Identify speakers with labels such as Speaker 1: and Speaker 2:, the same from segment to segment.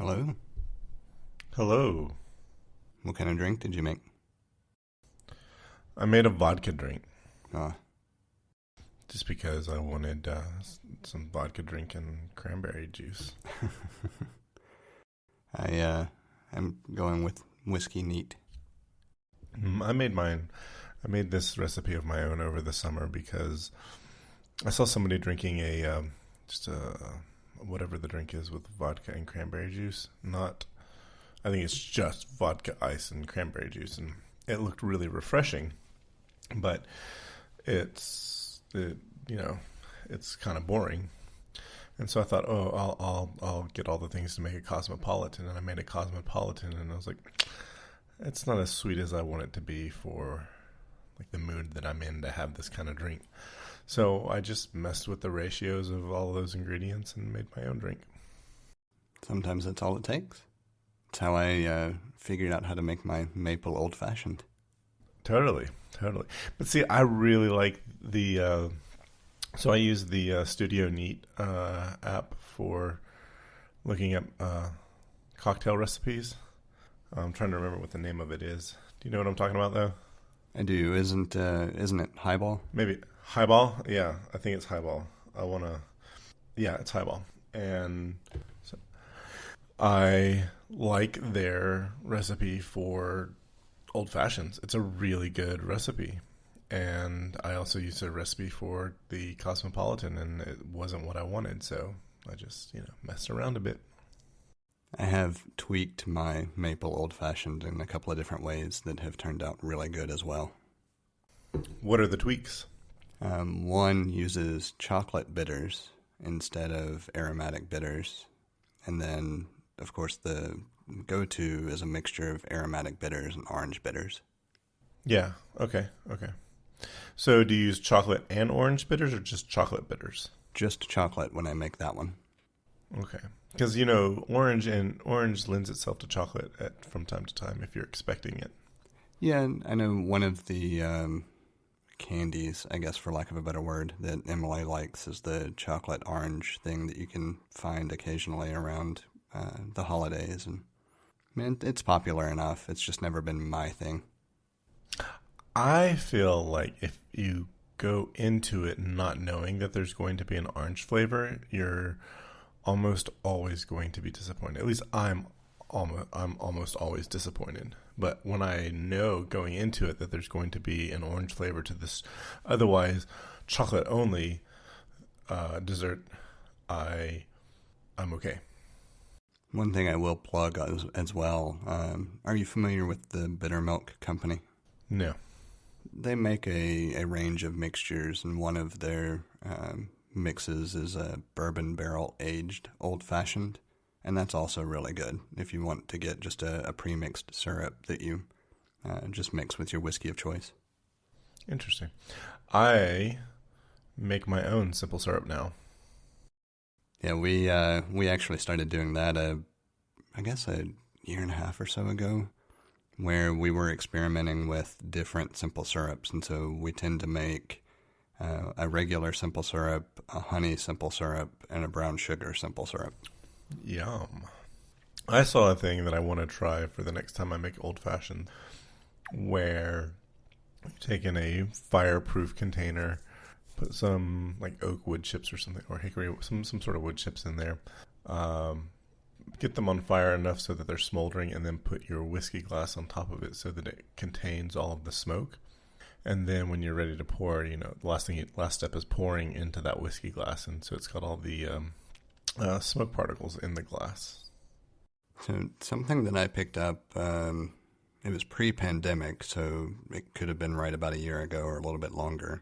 Speaker 1: Hello.
Speaker 2: Hello.
Speaker 1: What kind of drink did you make?
Speaker 2: I made a vodka drink
Speaker 1: Oh,
Speaker 2: just because I wanted some vodka drink and cranberry juice.
Speaker 1: I'm going with whiskey neat.
Speaker 2: I made mine. I made this recipe of my own over the summer because I saw somebody drinking whatever the drink is with vodka and cranberry juice. I think it's just vodka ice and cranberry juice, and it looked really refreshing, but it's kind of boring. And so I thought, I'll get all the things to make a cosmopolitan, and I made a cosmopolitan, and I was like, it's not as sweet as I want it to be for like the mood that I'm in to have this kind of drink. So I just messed with the ratios of all those ingredients and made my own drink.
Speaker 1: Sometimes that's all it takes. It's how I figured out how to make my maple old-fashioned.
Speaker 2: Totally. But see, I really like so I use the Studio Neat app for looking at cocktail recipes. I'm trying to remember what the name of it is. Do you know what I'm talking about, though?
Speaker 1: I do. Isn't it Highball?
Speaker 2: Maybe Highball? Yeah, I think it's Highball. Yeah, it's Highball. And so I like their recipe for old fashions. It's a really good recipe. And I also used a recipe for the Cosmopolitan, and it wasn't what I wanted, so I just, messed around a bit.
Speaker 1: I have tweaked my maple old-fashioned in a couple of different ways that have turned out really good as well.
Speaker 2: What are the tweaks?
Speaker 1: One uses chocolate bitters instead of aromatic bitters. And then, of course, the go-to is a mixture of aromatic bitters and orange bitters.
Speaker 2: Yeah, okay. So do you use chocolate and orange bitters or just chocolate bitters?
Speaker 1: Just chocolate when I make that one.
Speaker 2: Okay. Because, orange lends itself to chocolate from time to time if you're expecting it.
Speaker 1: Yeah, I know one of the candies, I guess for lack of a better word, that Emily likes is the chocolate orange thing that you can find occasionally around the holidays. And it's popular enough. It's just never been my thing.
Speaker 2: I feel like if you go into it not knowing that there's going to be an orange flavor, you're almost always going to be disappointed. At least I'm almost always disappointed. But when I know going into it that there's going to be an orange flavor to this otherwise chocolate only dessert, I'm okay.
Speaker 1: One thing I will plug as well, are you familiar with the Bittermilk Company?
Speaker 2: No.
Speaker 1: They make a range of mixtures, and one of their mixes is a bourbon barrel aged old-fashioned, and that's also really good if you want to get just a pre-mixed syrup that you just mix with your whiskey of choice.
Speaker 2: Interesting. I make my own simple syrup now.
Speaker 1: Yeah, we actually started doing that I guess a year and a half or so ago, where we were experimenting with different simple syrups, and so we tend to make a regular simple syrup, a honey simple syrup, and a brown sugar simple syrup.
Speaker 2: Yum. I saw a thing that I want to try for the next time I make old-fashioned, where you take in a fireproof container, put some like oak wood chips or something, or hickory, some sort of wood chips in there, get them on fire enough so that they're smoldering, and then put your whiskey glass on top of it so that it contains all of the smoke. And then when you're ready to pour, the last step is pouring into that whiskey glass, and so it's got all the smoke particles in the glass.
Speaker 1: So something that I picked up, it was pre-pandemic, so it could have been right about a year ago or a little bit longer.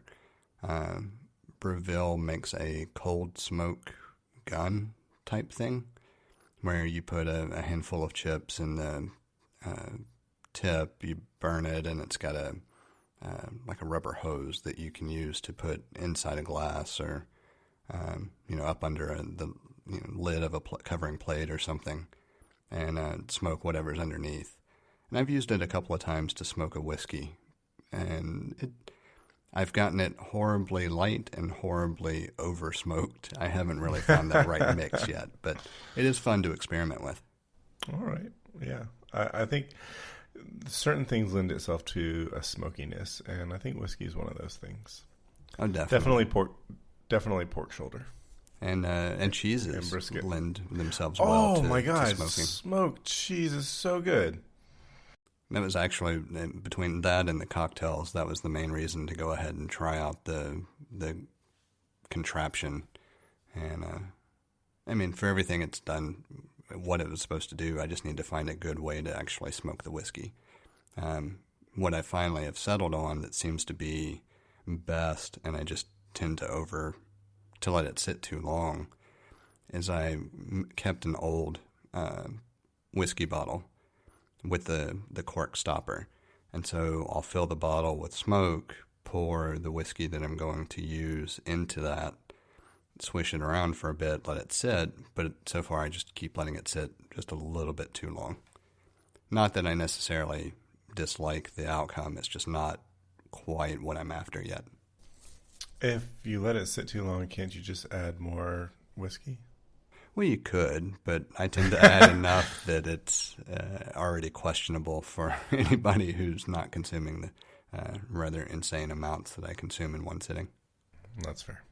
Speaker 1: Breville makes a cold smoke gun type thing, where you put a handful of chips in the tip, you burn it, and it's got like a rubber hose that you can use to put inside a glass or up under the lid of a covering plate or something, and smoke whatever's underneath. And I've used it a couple of times to smoke a whiskey, and I've gotten it horribly light and horribly over smoked. I haven't really found that right mix yet, but it is fun to experiment with.
Speaker 2: All right. Yeah. I think certain things lend itself to a smokiness, and I think whiskey is one of those things.
Speaker 1: Oh, definitely.
Speaker 2: Definitely pork shoulder.
Speaker 1: And cheeses
Speaker 2: and brisket
Speaker 1: lend themselves well to,
Speaker 2: my God,
Speaker 1: to smoking.
Speaker 2: Smoked cheese is so good.
Speaker 1: That was actually, between that and the cocktails, that was the main reason to go ahead and try out the contraption. And, I mean, for everything it's done, what it was supposed to do, I just need to find a good way to actually smoke the whiskey. What I finally have settled on that seems to be best, and I just tend to let it sit too long, is I kept an old whiskey bottle with the cork stopper. And so I'll fill the bottle with smoke, pour the whiskey that I'm going to use into that, swish it around for a bit, let it sit, but so far I just keep letting it sit just a little bit too long. Not that I necessarily dislike the outcome, it's just not quite what I'm after yet.
Speaker 2: If you let it sit too long, can't you just add more whiskey?
Speaker 1: Well, you could, but I tend to add enough that it's already questionable for anybody who's not consuming the rather insane amounts that I consume in one sitting. That's
Speaker 2: fair.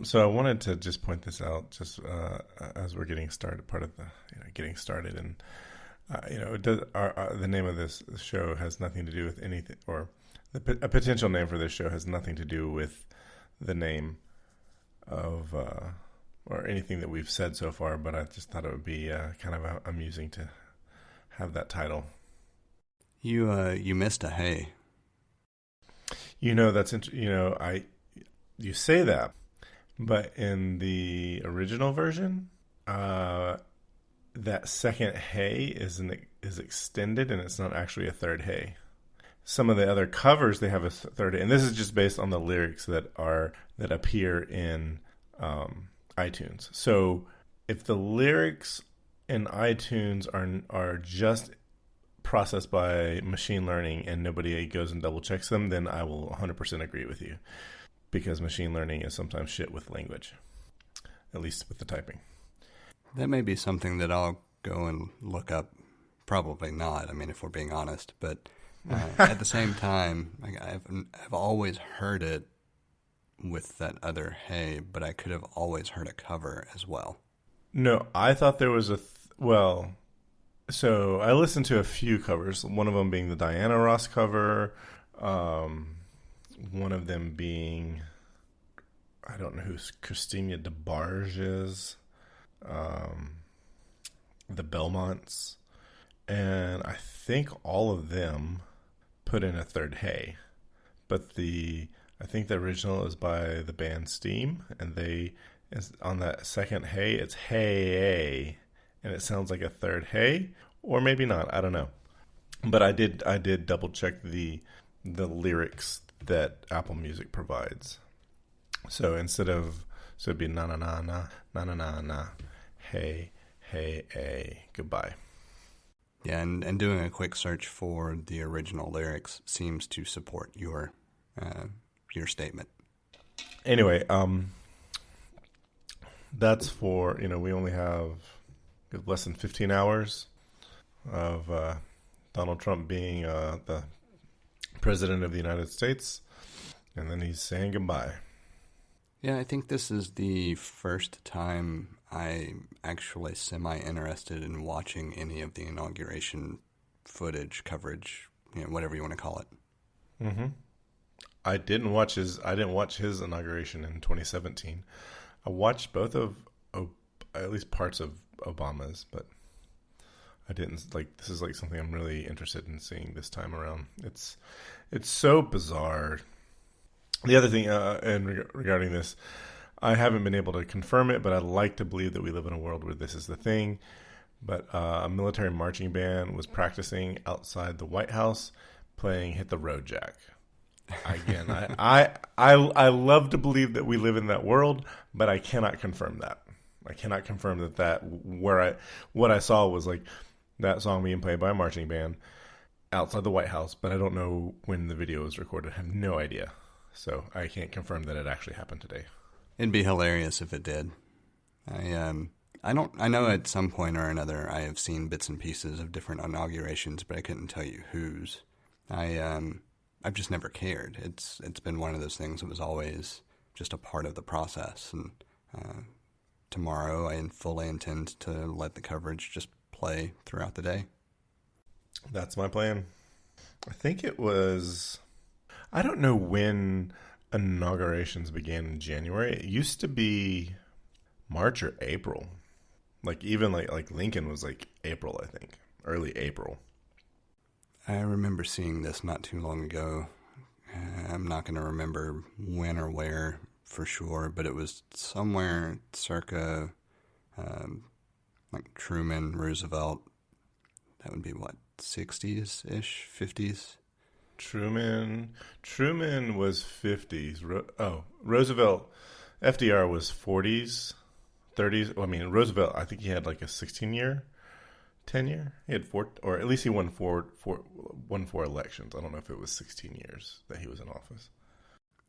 Speaker 2: So I wanted to just point this out, just as we're getting started, part of the getting started, and it does. The name of this show has nothing to do with anything, or a potential name for this show has nothing to do with the name of or anything that we've said so far. But I just thought it would be kind of amusing to have that title.
Speaker 1: You missed a hey.
Speaker 2: That's you say that. But in the original version, that second hey is extended, and it's not actually a third hey. Some of the other covers, they have a third hey, and this is just based on the lyrics that appear in iTunes. So if the lyrics in iTunes are just processed by machine learning and nobody goes and double checks them, then I will 100% agree with you. Because machine learning is sometimes shit with language, at least with the typing.
Speaker 1: That may be something that I'll go and look up. Probably not, I mean, if we're being honest. But at the same time, I've always heard it with that other hey, but I could have always heard a cover as well.
Speaker 2: No, I thought there was so I listened to a few covers, one of them being the Diana Ross cover, one of them being, I don't know who Christina DeBarge is, the Belmonts, and I think all of them put in a third hey, but I think the original is by the band Steam, and on that second hey, it's hey, and it sounds like a third hey, or maybe not, I don't know. But I did double check the lyrics that Apple Music provides. So it'd be na na na na na na na na, hey, goodbye.
Speaker 1: Yeah, and doing a quick search for the original lyrics seems to support your statement.
Speaker 2: Anyway, that's for, we only have less than 15 hours of Donald Trump being the President of the United States, and then he's saying goodbye.
Speaker 1: Yeah, I think this is the first time I'm actually semi-interested in watching any of the inauguration footage, coverage, whatever you want to call it.
Speaker 2: Mm-hmm. I didn't watch his inauguration in 2017. I watched both of, at least parts of Obama's, but I didn't this is something I'm really interested in seeing this time around. It's so bizarre. The other thing, regarding this, I haven't been able to confirm it, but I'd like to believe that we live in a world where this is the thing. But a military marching band was practicing outside the White House playing "Hit the Road Jack." Again, I love to believe that we live in that world, but I cannot confirm that. I cannot confirm what I saw was that song being played by a marching band outside the White House, but I don't know when the video was recorded. I have no idea. So I can't confirm that it actually happened today.
Speaker 1: It'd be hilarious if it did. I know at some point or another I have seen bits and pieces of different inaugurations, but I couldn't tell you whose. I've just never cared. It's been one of those things that was always just a part of the process. And tomorrow I fully intend to let the coverage just play throughout the day.
Speaker 2: That's my plan. I think it was, I don't know when inaugurations began in January. It used to be March or April. Like even like Lincoln was like April, I think. Early April.
Speaker 1: I remember seeing this not too long ago. I'm not going to remember when or where for sure, but it was somewhere circa like Truman, Roosevelt. That would be what, 60s-ish, 50s?
Speaker 2: Truman was 50s. Roosevelt, FDR was 40s, 30s. Well, I mean, Roosevelt, I think he had like a 16-year tenure. He had four, or at least he won four elections. I don't know if it was 16 years that he was in office.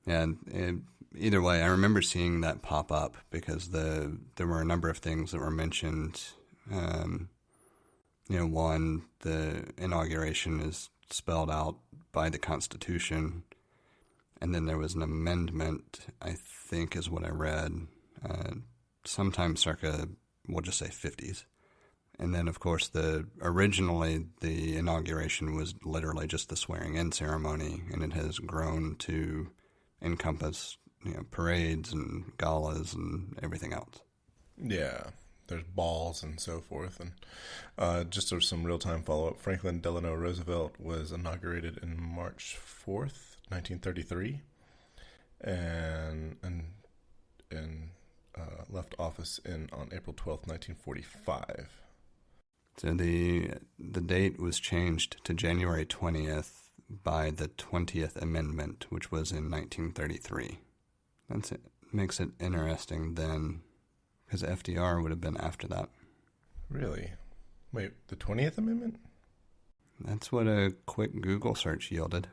Speaker 1: Yeah, either way, I remember seeing that pop up because there were a number of things that were mentioned. One, the inauguration is spelled out by the Constitution, and then there was an amendment, I think is what I read, sometime circa, we'll just say 50s. And then, of course, originally the inauguration was literally just the swearing-in ceremony, and it has grown to encompass, parades and galas and everything else.
Speaker 2: Yeah, there's balls and so forth. And just sort of some real-time follow-up, Franklin Delano Roosevelt was inaugurated in March 4th, 1933, and left office on April 12th, 1945.
Speaker 1: So the date was changed to January 20th by the 20th Amendment, which was in 1933. That's it. Makes it interesting then, because FDR would have been after that.
Speaker 2: Really? Wait, the 20th Amendment?
Speaker 1: That's what a quick Google search yielded.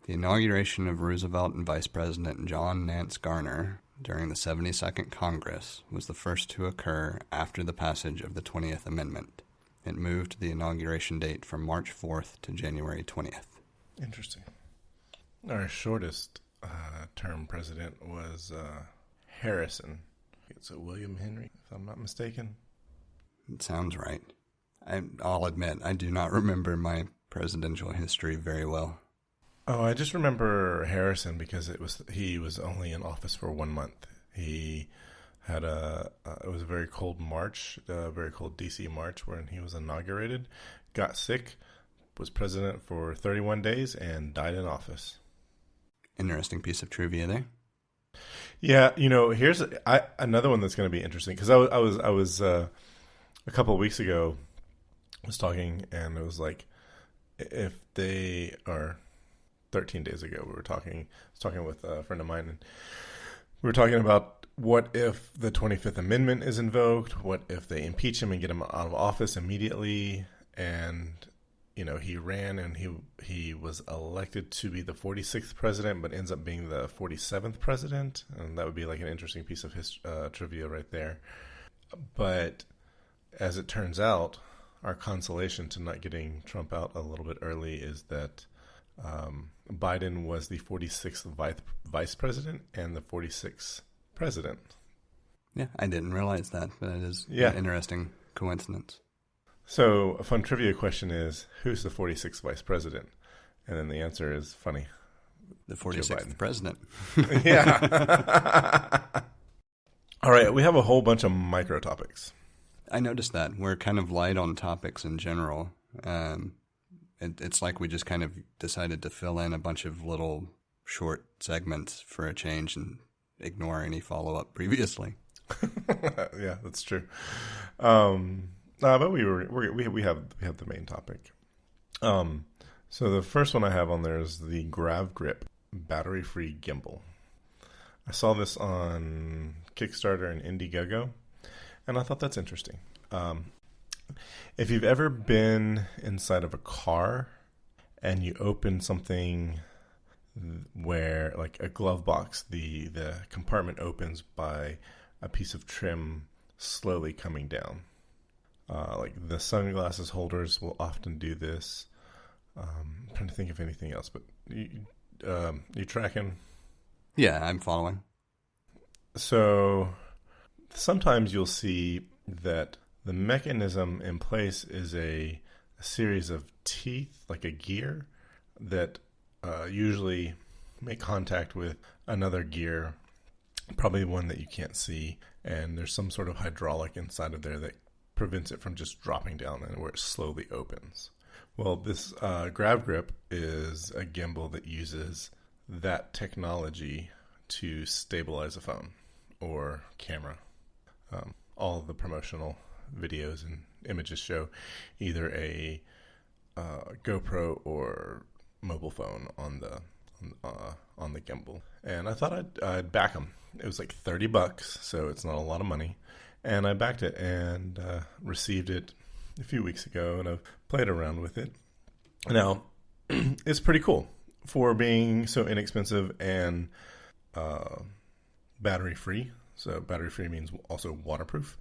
Speaker 1: The inauguration of Roosevelt and Vice President John Nance Garner during the 72nd Congress was the first to occur after the passage of the 20th Amendment. It moved the inauguration date from March 4th to January 20th.
Speaker 2: Interesting. Our shortest term president was Harrison. So William Henry, if I'm not mistaken.
Speaker 1: It sounds right. I'll admit, I do not remember my presidential history very well.
Speaker 2: Oh, I just remember Harrison because he was only in office for 1 month. He had it was a very cold March, a very cold DC March when he was inaugurated, got sick, was president for 31 days, and died in office.
Speaker 1: Interesting piece of trivia there.
Speaker 2: Yeah, here's another one that's going to be interesting because I was a couple of weeks ago was talking and it was like if they are 13 days ago I was talking with a friend of mine and we were talking about what if the 25th Amendment is invoked, what if they impeach him and get him out of office immediately, and he ran and he was elected to be the 46th president, but ends up being the 47th president. And that would be like an interesting piece of trivia right there. But as it turns out, our consolation to not getting Trump out a little bit early is that Biden was the 46th vice president and the 46th president.
Speaker 1: Yeah, I didn't realize that, but it is an interesting coincidence.
Speaker 2: So a fun trivia question is, who's the 46th vice president? And then the answer is funny.
Speaker 1: The 46th president.
Speaker 2: Yeah. All right, we have a whole bunch of micro topics.
Speaker 1: I noticed that. We're kind of light on topics in general. It's like we just kind of decided to fill in a bunch of little short segments for a change and ignore any follow-up previously.
Speaker 2: Yeah, that's true. But we have the main topic. So the first one I have on there is the GravGrip battery-free gimbal. I saw this on Kickstarter and Indiegogo, and I thought that's interesting. If you've ever been inside of a car and you open something where, like a glove box, the compartment opens by a piece of trim slowly coming down. Like the sunglasses holders will often do this. I'm trying to think of anything else, but you tracking?
Speaker 1: Yeah, I'm following.
Speaker 2: So sometimes you'll see that the mechanism in place is a series of teeth, like a gear, that usually make contact with another gear, probably one that you can't see, and there's some sort of hydraulic inside of there that prevents it from just dropping down and where it slowly opens. Well, this GravGrip is a gimbal that uses that technology to stabilize a phone or camera. All of the promotional videos and images show either a GoPro or mobile phone on the gimbal, and I thought I'd back them. It was like $30, so it's not a lot of money, and I backed it and received it a few weeks ago, and I've played around with it. Now, it's pretty cool for being so inexpensive and battery free. So battery free means also waterproof.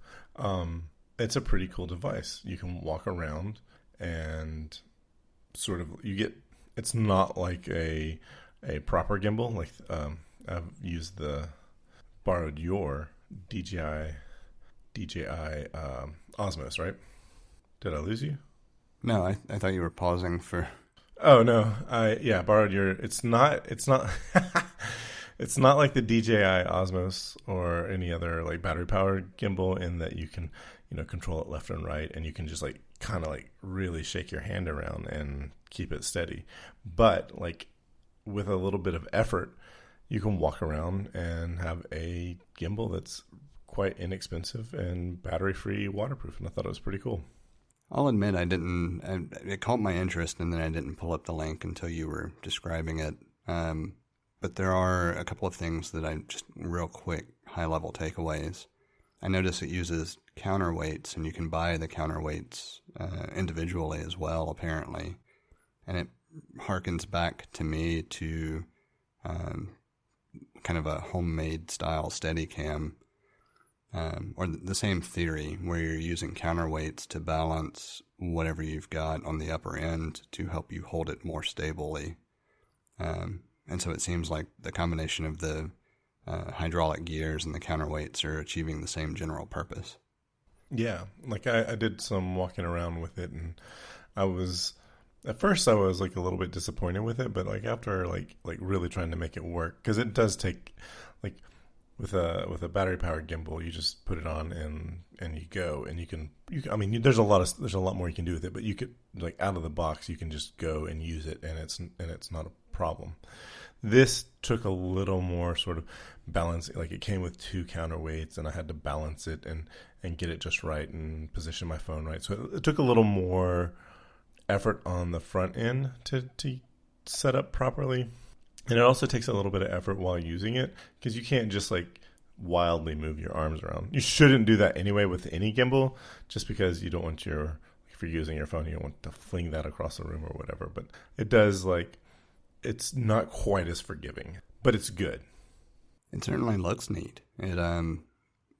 Speaker 2: It's a pretty cool device. You can walk around and sort of it's not like a proper gimbal. Like I've borrowed your DJI Osmos, right? Did I lose you?
Speaker 1: No, I thought you were pausing for...
Speaker 2: Oh, no. I borrowed your... It's not it's not like the DJI Osmos or any other like battery powered gimbal in that you can, control it left and right, and you can just like kind of like really shake your hand around and keep it steady. But like with a little bit of effort, you can walk around and have a gimbal that's quite inexpensive and battery free, waterproof, and I thought it was pretty cool.
Speaker 1: I'll admit it caught my interest, and then I didn't pull up the link until you were describing it. But there are a couple of things that I just real quick high-level takeaways. I notice it uses counterweights, and you can buy the counterweights individually as well, apparently. And it harkens back to me to kind of a homemade style Steadicam. Or the same theory where you're using counterweights to balance whatever you've got on the upper end to help you hold it more stably. And so it seems like the combination of the hydraulic gears and the counterweights are achieving the same general purpose.
Speaker 2: Yeah, like I did some walking around with it, and at first I was like a little bit disappointed with it, but like after like really trying to make it work, because it does take like... With a battery powered gimbal, you just put it on and you go, and you can there's a lot more you can do with it, but you could like out of the box you can just go and use it, and it's not a problem. This took a little more sort of balance, like it came with two counterweights, and I had to balance it and get it just right and position my phone right. So it took a little more effort on the front end to set up properly. And it also takes a little bit of effort while using it, because you can't just like wildly move your arms around. You shouldn't do that anyway with any gimbal, just because you don't want if you're using your phone, you don't want to fling that across the room or whatever. But it does it's not quite as forgiving, but it's good.
Speaker 1: It certainly looks neat. It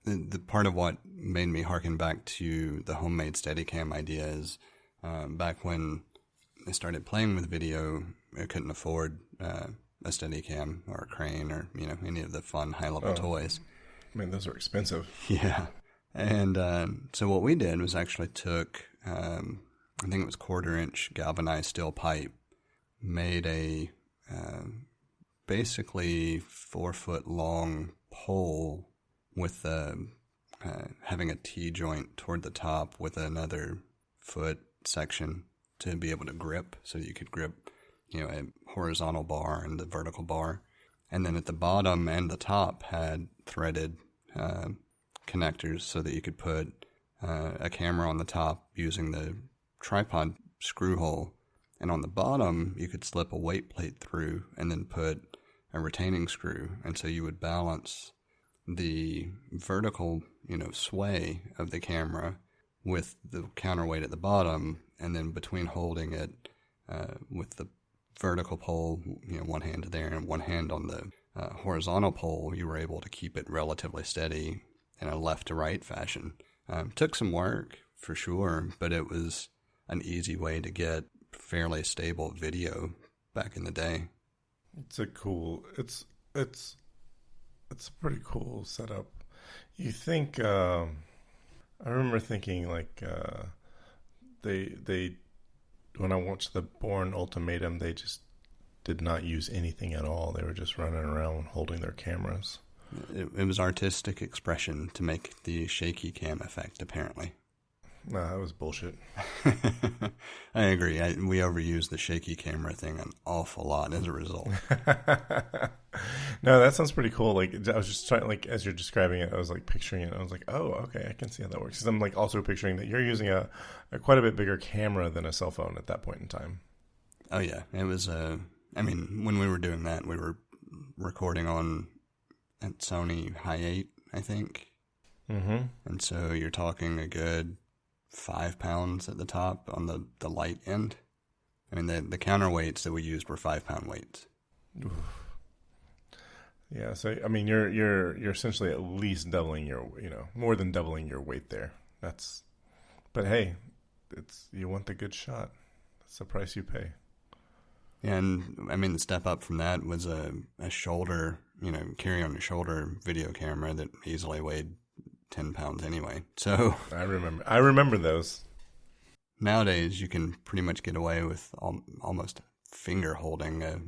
Speaker 1: the part of what made me harken back to the homemade Steadicam idea is back when I started playing with video, I couldn't afford a Steadicam or a crane or any of the fun high-level toys.
Speaker 2: Man, those are expensive.
Speaker 1: Yeah. And so what we did was actually took, I think it was 1/4-inch galvanized steel pipe, made a basically 4-foot-long pole with having a T-joint toward the top with another foot section to be able to grip, so you could grip a horizontal bar and the vertical bar. And then at the bottom and the top had threaded connectors so that you could put a camera on the top using the tripod screw hole. And on the bottom, you could slip a weight plate through and then put a retaining screw. And so you would balance the vertical, sway of the camera with the counterweight at the bottom, and then between holding it with the vertical pole, one hand there and one hand on the horizontal pole, you were able to keep it relatively steady in a left to right fashion. Took some work for sure, but it was an easy way to get fairly stable video back in the day.
Speaker 2: It's a pretty cool setup. You think, I remember thinking like, they when I watched the Bourne Ultimatum, they just did not use anything at all. They were just running around holding their cameras.
Speaker 1: It was artistic expression to make the shaky cam effect, apparently.
Speaker 2: Nah, that was bullshit.
Speaker 1: I agree. We overused the shaky camera thing an awful lot as a result.
Speaker 2: No, that sounds pretty cool. Like, I was just trying, like, as you're describing it, I was like picturing it. I was like, oh, okay, I can see how that works. Because I'm like also picturing that you're using a quite a bit bigger camera than a cell phone at that point in time.
Speaker 1: Oh yeah, it was. I mean, when we were doing that, we were recording on at Sony High 8, I think.
Speaker 2: Mm-hmm.
Speaker 1: And so you're talking a good 5 pounds at the top on the light end. I mean, the counterweights that we used were 5 pound weights.
Speaker 2: Oof. Yeah, so I mean, you're essentially at least doubling your, more than doubling your weight there. But hey, you want the good shot. That's the price you pay.
Speaker 1: Yeah, and I mean, the step up from that was a shoulder, carry on your shoulder video camera that easily weighed 10 pounds anyway. So
Speaker 2: I remember those.
Speaker 1: Nowadays, you can pretty much get away with almost finger holding a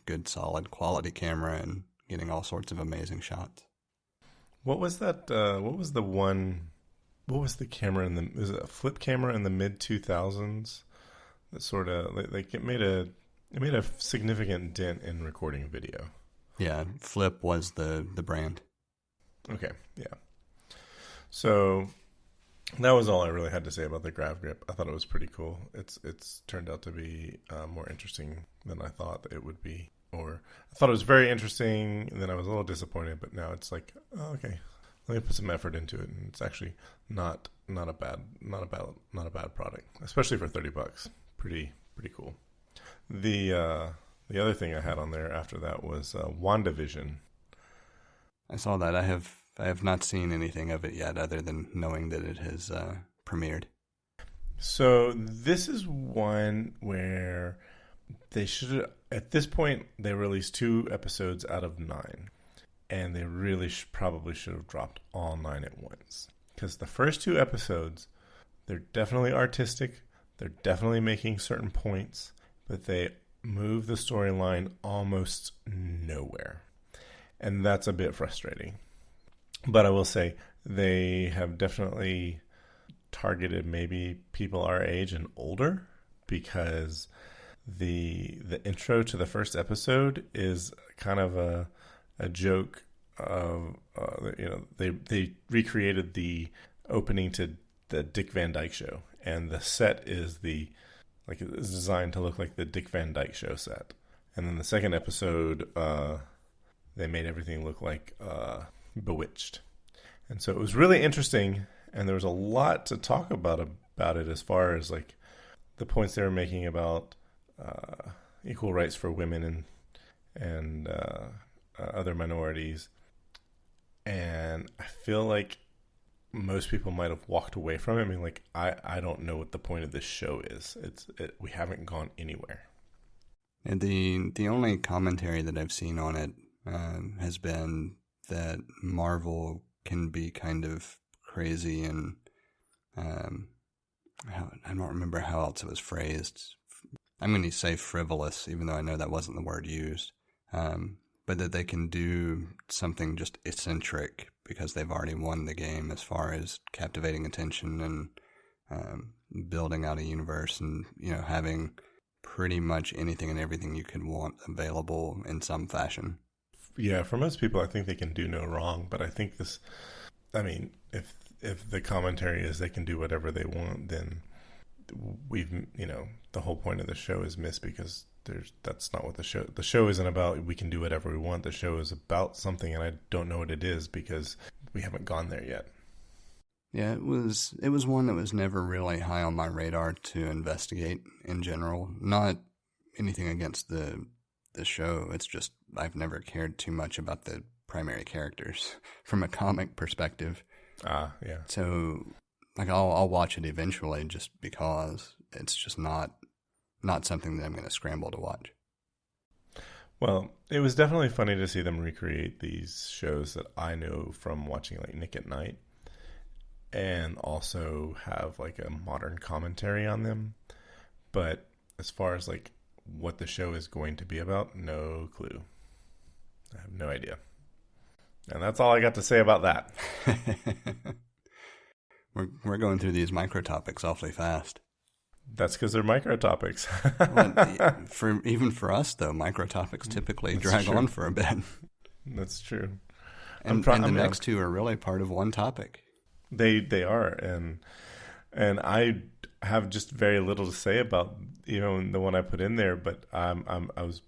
Speaker 1: good, solid quality camera and getting all sorts of amazing shots.
Speaker 2: What was that? What was the camera was it a flip camera in the mid 2000s? That sort of like it made a significant dent in recording video.
Speaker 1: Yeah, Flip was the brand.
Speaker 2: Okay, yeah. So that was all I really had to say about the GravGrip. I thought it was pretty cool. It's turned out to be more interesting than I thought it would be. Or I thought it was very interesting, and then I was a little disappointed. But now it's like, oh, okay, let me put some effort into it, and it's actually not a bad product, especially for $30. Pretty cool. The other thing I had on there after that was WandaVision.
Speaker 1: I saw that. I have not seen anything of it yet, other than knowing that it has premiered.
Speaker 2: So this is one where they should, at this point, they released 2 episodes out of 9, and they really probably should have dropped all 9 at once. Because the first 2 episodes, they're definitely artistic, they're definitely making certain points, but they move the storyline almost nowhere. And that's a bit frustrating. But I will say, they have definitely targeted maybe people our age and older, because the intro to the first episode is kind of a joke of they recreated the opening to the Dick Van Dyke Show, and the set is it's designed to look like the Dick Van Dyke Show set. And then the second episode, they made everything look like Bewitched. And so it was really interesting, and there was a lot to talk about it as far as like the points they were making about equal rights for women and other minorities. And I feel like most people might have walked away from it. I mean, like, I don't know what the point of this show is. We haven't gone anywhere.
Speaker 1: And the only commentary that I've seen on it has been that Marvel can be kind of crazy and I don't remember how else it was phrased. I'm going to say frivolous, even though I know that wasn't the word used. But that they can do something just eccentric because they've already won the game as far as captivating attention and building out a universe and, having pretty much anything and everything you could want available in some fashion.
Speaker 2: Yeah, for most people, I think they can do no wrong. But I think if the commentary is they can do whatever they want, then the whole point of the show is missed, because that's not what the show isn't about. We can do whatever we want. The show is about something, and I don't know what it is because we haven't gone there yet.
Speaker 1: Yeah, it was one that was never really high on my radar to investigate in general. Not anything against the show. It's just I've never cared too much about the primary characters from a comic perspective.
Speaker 2: Yeah.
Speaker 1: So, like, I'll watch it eventually just because it's just not something that I'm going to scramble to watch.
Speaker 2: Well, it was definitely funny to see them recreate these shows that I know from watching like Nick at Night, and also have like a modern commentary on them. But as far as like what the show is going to be about, no clue. I have no idea. And that's all I got to say about that.
Speaker 1: We're going through these micro topics awfully fast.
Speaker 2: That's because they're micro topics.
Speaker 1: Well, even for us though, micro topics typically drag on for a bit.
Speaker 2: That's true.
Speaker 1: And the next two are really part of one topic.
Speaker 2: They are, and I have just very little to say about the one I put in there, but I was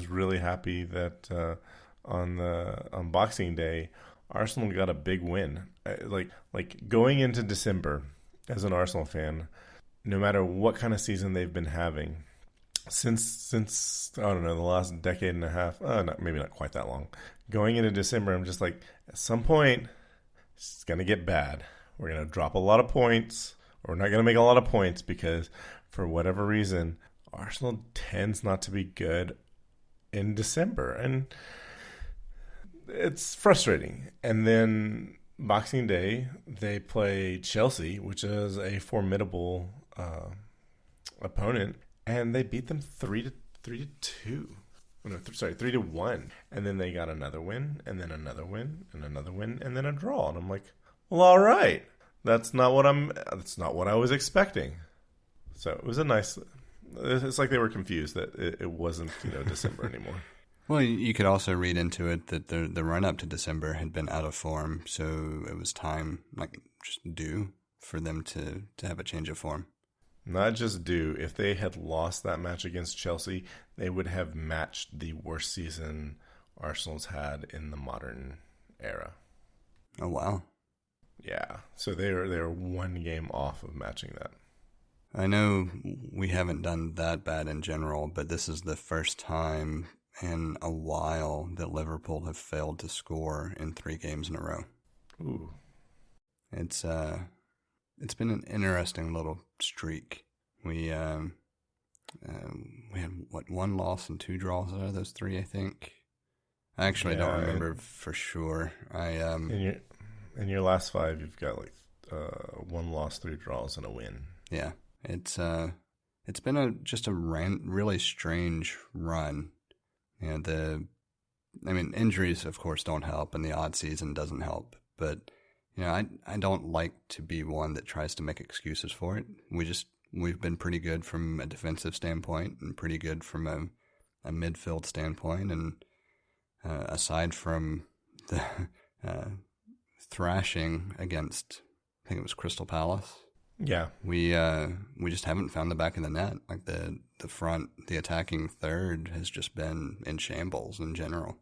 Speaker 2: really happy that on Boxing Day, Arsenal got a big win. Like going into December as an Arsenal fan, no matter what kind of season they've been having since I don't know, the last decade and a half, maybe not quite that long. Going into December, I'm just like, at some point, it's going to get bad. We're going to drop a lot of points. Or we're not going to make a lot of points because, for whatever reason, Arsenal tends not to be good in December. And it's frustrating. And then Boxing Day, they play Chelsea, which is a formidable opponent. And they beat them 3-2. No, 3-1. And then they got another win, and then another win, and another win, and then a draw. And I'm like, well, all right. That's not what I was expecting. So it was it's like they were confused that it wasn't, December anymore.
Speaker 1: Well, you could also read into it that the run up to December had been out of form, so it was time, like, just due for them to have a change of form.
Speaker 2: Not just due. If they had lost that match against Chelsea, they would have matched the worst season Arsenal's had in the modern era.
Speaker 1: Oh, wow.
Speaker 2: Yeah. So they're one game off of matching that.
Speaker 1: I know we haven't done that bad in general, but this is the first time in a while that Liverpool have failed to score in 3 games in a row.
Speaker 2: Ooh.
Speaker 1: It's been an interesting little streak. We had 1 loss and 2 draws out of those 3, I think. I actually don't remember for sure.
Speaker 2: In your last 5, you've got like 1 loss, 3 draws, and a win.
Speaker 1: Yeah, it's been just a really strange run. Injuries of course don't help, and the odd season doesn't help. But I don't like to be one that tries to make excuses for it. We've been pretty good from a defensive standpoint, and pretty good from a midfield standpoint, and aside from the thrashing against, I think it was Crystal Palace.
Speaker 2: Yeah, we
Speaker 1: just haven't found the back of the net. Like the front, the attacking third has just been in shambles in general.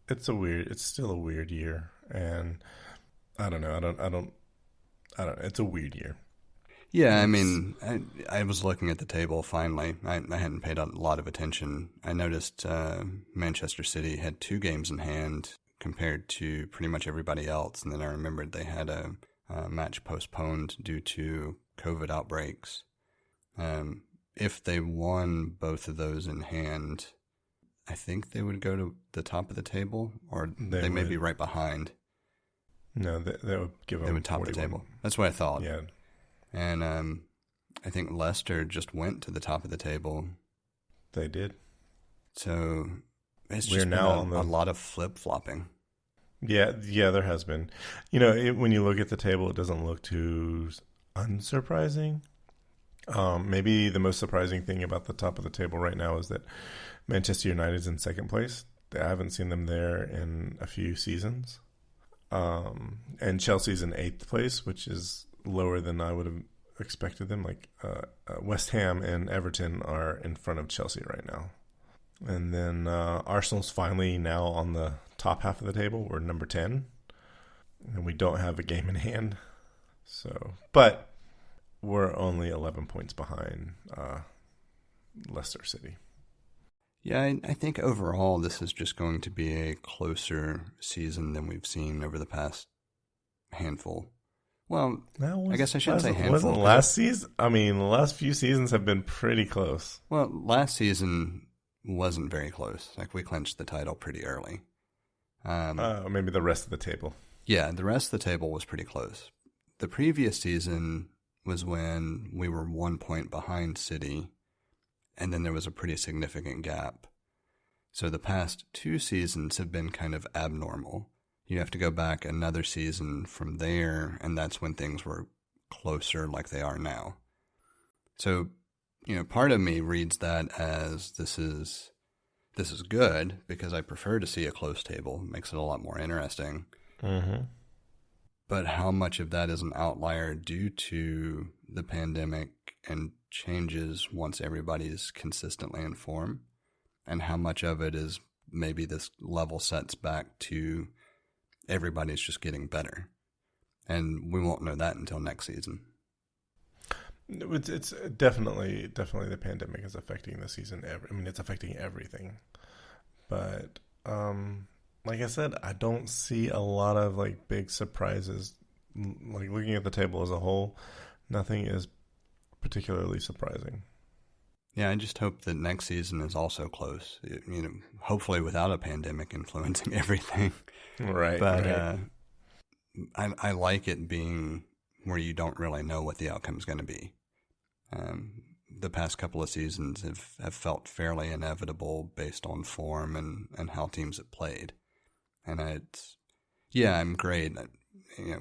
Speaker 2: It's still a weird year, and I don't know. It's a weird year.
Speaker 1: Yeah, I was looking at the table finally. I hadn't paid a lot of attention. I noticed Manchester City had 2 games in hand compared to pretty much everybody else, and then I remembered they had a match postponed due to COVID outbreaks. If they won both of those in hand, I think they would go to the top of the table, or they may be right behind.
Speaker 2: No, that would give them.
Speaker 1: They would top
Speaker 2: 41.
Speaker 1: the table. That's what I thought.
Speaker 2: Yeah,
Speaker 1: and I think Leicester just went to the top of the table.
Speaker 2: They did.
Speaker 1: So it's just now a lot of flip flopping.
Speaker 2: Yeah, there has been. When you look at the table, it doesn't look too unsurprising. Maybe the most surprising thing about the top of the table right now is that Manchester United's in second place. I haven't seen them there in a few seasons. And Chelsea's in 8th place, which is lower than I would have expected them. Like West Ham and Everton are in front of Chelsea right now. And then Arsenal's finally now on the top half of the table. We're number 10. And we don't have a game in hand. But we're only 11 points behind Leicester City.
Speaker 1: Yeah, I think overall this is just going to be a closer season than we've seen over the past handful. Well, I guess I shouldn't say handful.
Speaker 2: Wasn't last season? I mean, the last few seasons have been pretty close.
Speaker 1: Well, last season wasn't very close. Like, we clinched the title pretty early.
Speaker 2: Maybe the rest of the table.
Speaker 1: Yeah, the rest of the table was pretty close. The previous season was when we were 1 point behind City, and then there was a pretty significant gap. So the past 2 seasons have been kind of abnormal. You have to go back another season from there, and that's when things were closer like they are now. So, part of me reads that as this is good because I prefer to see a close table. It makes it a lot more interesting.
Speaker 2: Mm-hmm.
Speaker 1: But how much of that is an outlier due to the pandemic and changes once everybody's consistently in form? And how much of it is maybe this level sets back to everybody's just getting better? And we won't know that until next season.
Speaker 2: It's definitely the pandemic is affecting the season. It's affecting everything. But like I said, I don't see a lot of like big surprises. Like looking at the table as a whole, nothing is particularly surprising.
Speaker 1: Yeah, I just hope that next season is also close. Hopefully without a pandemic influencing everything.
Speaker 2: Right.
Speaker 1: But
Speaker 2: right.
Speaker 1: I like it being where you don't really know what the outcome is going to be. The past couple of seasons have felt fairly inevitable based on form and how teams have played. And I'm great.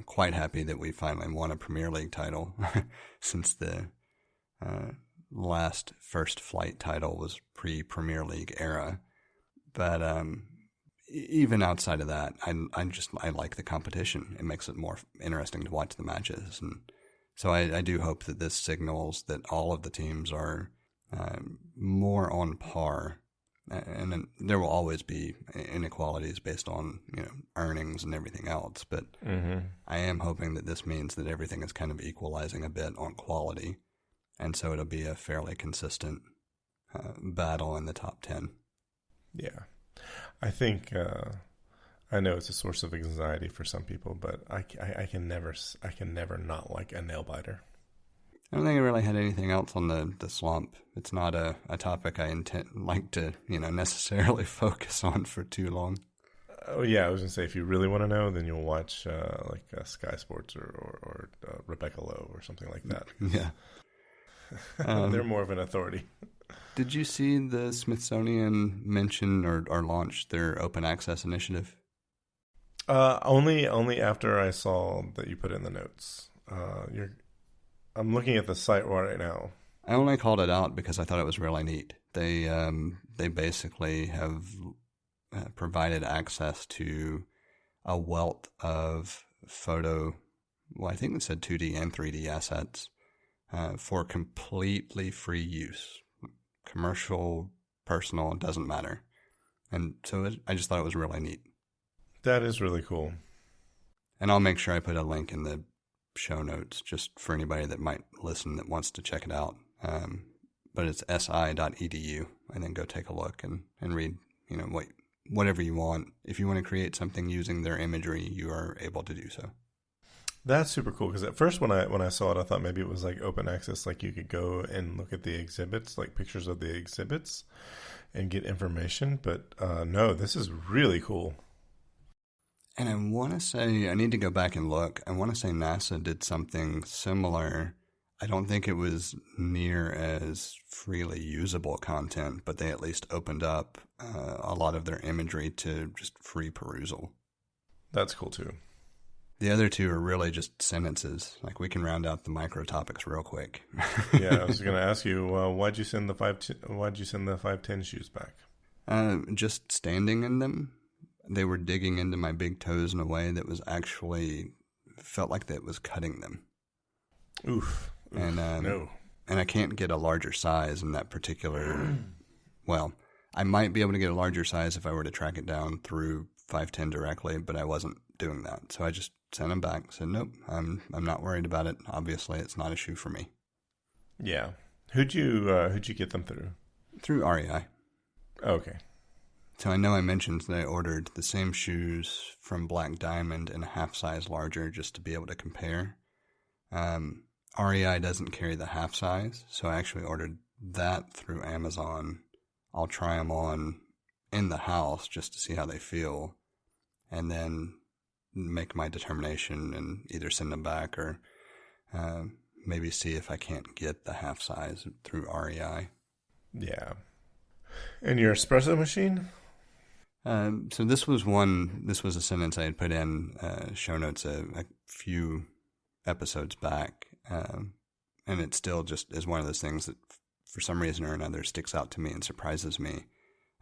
Speaker 1: Quite happy that we finally won a Premier League title since the last First Flight title was pre-Premier League era. But even outside of that, I like the competition. It makes it more interesting to watch the matches. And so I do hope that this signals that all of the teams are more on par. And there will always be inequalities based on earnings and everything else. But I am hoping that this means that everything is kind of equalizing a bit on quality. And so it'll be a fairly consistent battle in the top 10.
Speaker 2: Yeah. I think I know it's a source of anxiety for some people, but I can never not like a nail biter.
Speaker 1: I don't think I really had anything else on the slump. It's not a topic I like to necessarily focus on for too long.
Speaker 2: Oh yeah, I was gonna say if you really want to know, then you'll watch Sky Sports or Rebecca Lowe or something like that.
Speaker 1: Yeah,
Speaker 2: they're more of an authority.
Speaker 1: Did you see the Smithsonian mention or launch their open access initiative?
Speaker 2: Only after I saw that you put it in the notes. I'm looking at the site right now.
Speaker 1: I only called it out because I thought it was really neat. They basically have provided access to a wealth of photo, I think it said 2D and 3D assets for completely free use. Commercial, personal, it doesn't matter. And so I just thought it was really neat.
Speaker 2: That is really cool.
Speaker 1: And I'll make sure I put a link in the show notes just for anybody that might listen that wants to check it out. But it's si.edu, and then go take a look and read, whatever you want. If you want to create something using their imagery, you are able to do so.
Speaker 2: That's super cool because at first when I saw it, I thought maybe it was like open access, like you could go and look at the exhibits, like pictures of the exhibits and get information. But no, this is really cool.
Speaker 1: And I want to say, I need to go back and look. I want to say NASA did something similar. I don't think it was near as freely usable content, but they at least opened up a lot of their imagery to just free perusal.
Speaker 2: That's cool too.
Speaker 1: The other two are really just sentences. Like, we can round out the micro topics real quick.
Speaker 2: Yeah, I was going to ask you, why'd you send the 510 shoes back?
Speaker 1: Just standing in them. They were digging into my big toes in a way that was actually felt like that was cutting them.
Speaker 2: Oof.
Speaker 1: And
Speaker 2: no.
Speaker 1: And I can't get a larger size in that particular. Well, I might be able to get a larger size if I were to track it down through 510 directly, but I wasn't doing that. So I just sent them back. Said, nope, I'm not worried about it. Obviously, it's not a shoe for me.
Speaker 2: Yeah. Who'd you get them through?
Speaker 1: Through REI.
Speaker 2: Okay.
Speaker 1: So I know I mentioned that I ordered the same shoes from Black Diamond in a half size larger just to be able to compare. REI doesn't carry the half size, so I actually ordered that through Amazon. I'll try them on in the house just to see how they feel, and then make my determination and either send them back or maybe see if I can't get the half size through REI.
Speaker 2: Yeah. And your espresso machine?
Speaker 1: So this was a sentence I had put in show notes a few episodes back, and it still just is one of those things that for some reason or another sticks out to me and surprises me.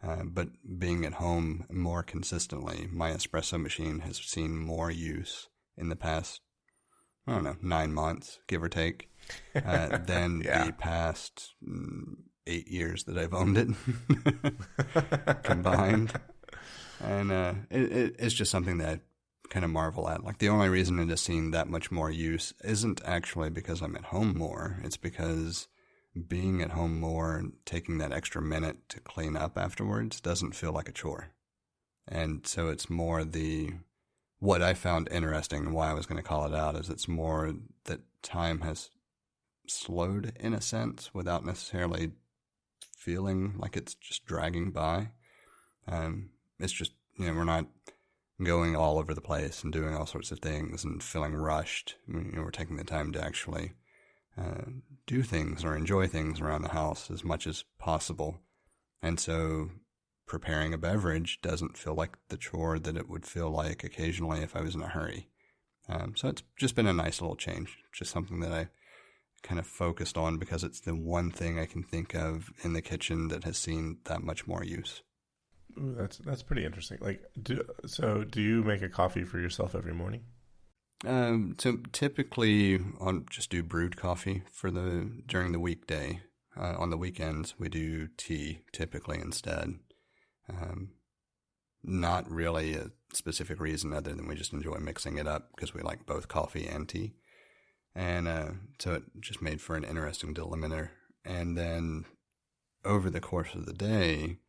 Speaker 1: But being at home more consistently, my espresso machine has seen more use in the past, 9 months, give or take, than the past 8 years that I've owned it combined. And it's just something that I kind of marvel at. Like, the only reason it has seen that much more use isn't actually because I'm at home more. It's because being at home more and taking that extra minute to clean up afterwards doesn't feel like a chore. And so it's more what I found interesting and why I was going to call it out is it's more that time has slowed in a sense without necessarily feeling like it's just dragging by. It's just, we're not going all over the place and doing all sorts of things and feeling rushed. We're taking the time to actually do things or enjoy things around the house as much as possible. And so preparing a beverage doesn't feel like the chore that it would feel like occasionally if I was in a hurry. So it's just been a nice little change, just something that I kind of focused on because it's the one thing I can think of in the kitchen that has seen that much more use.
Speaker 2: Ooh, that's pretty interesting. Like, do you make a coffee for yourself every morning?
Speaker 1: So typically I'll just do brewed coffee during the weekday. On the weekends we do tea typically instead. Not really a specific reason other than we just enjoy mixing it up because we like both coffee and tea. And so it just made for an interesting delimiter. And then over the course of the day,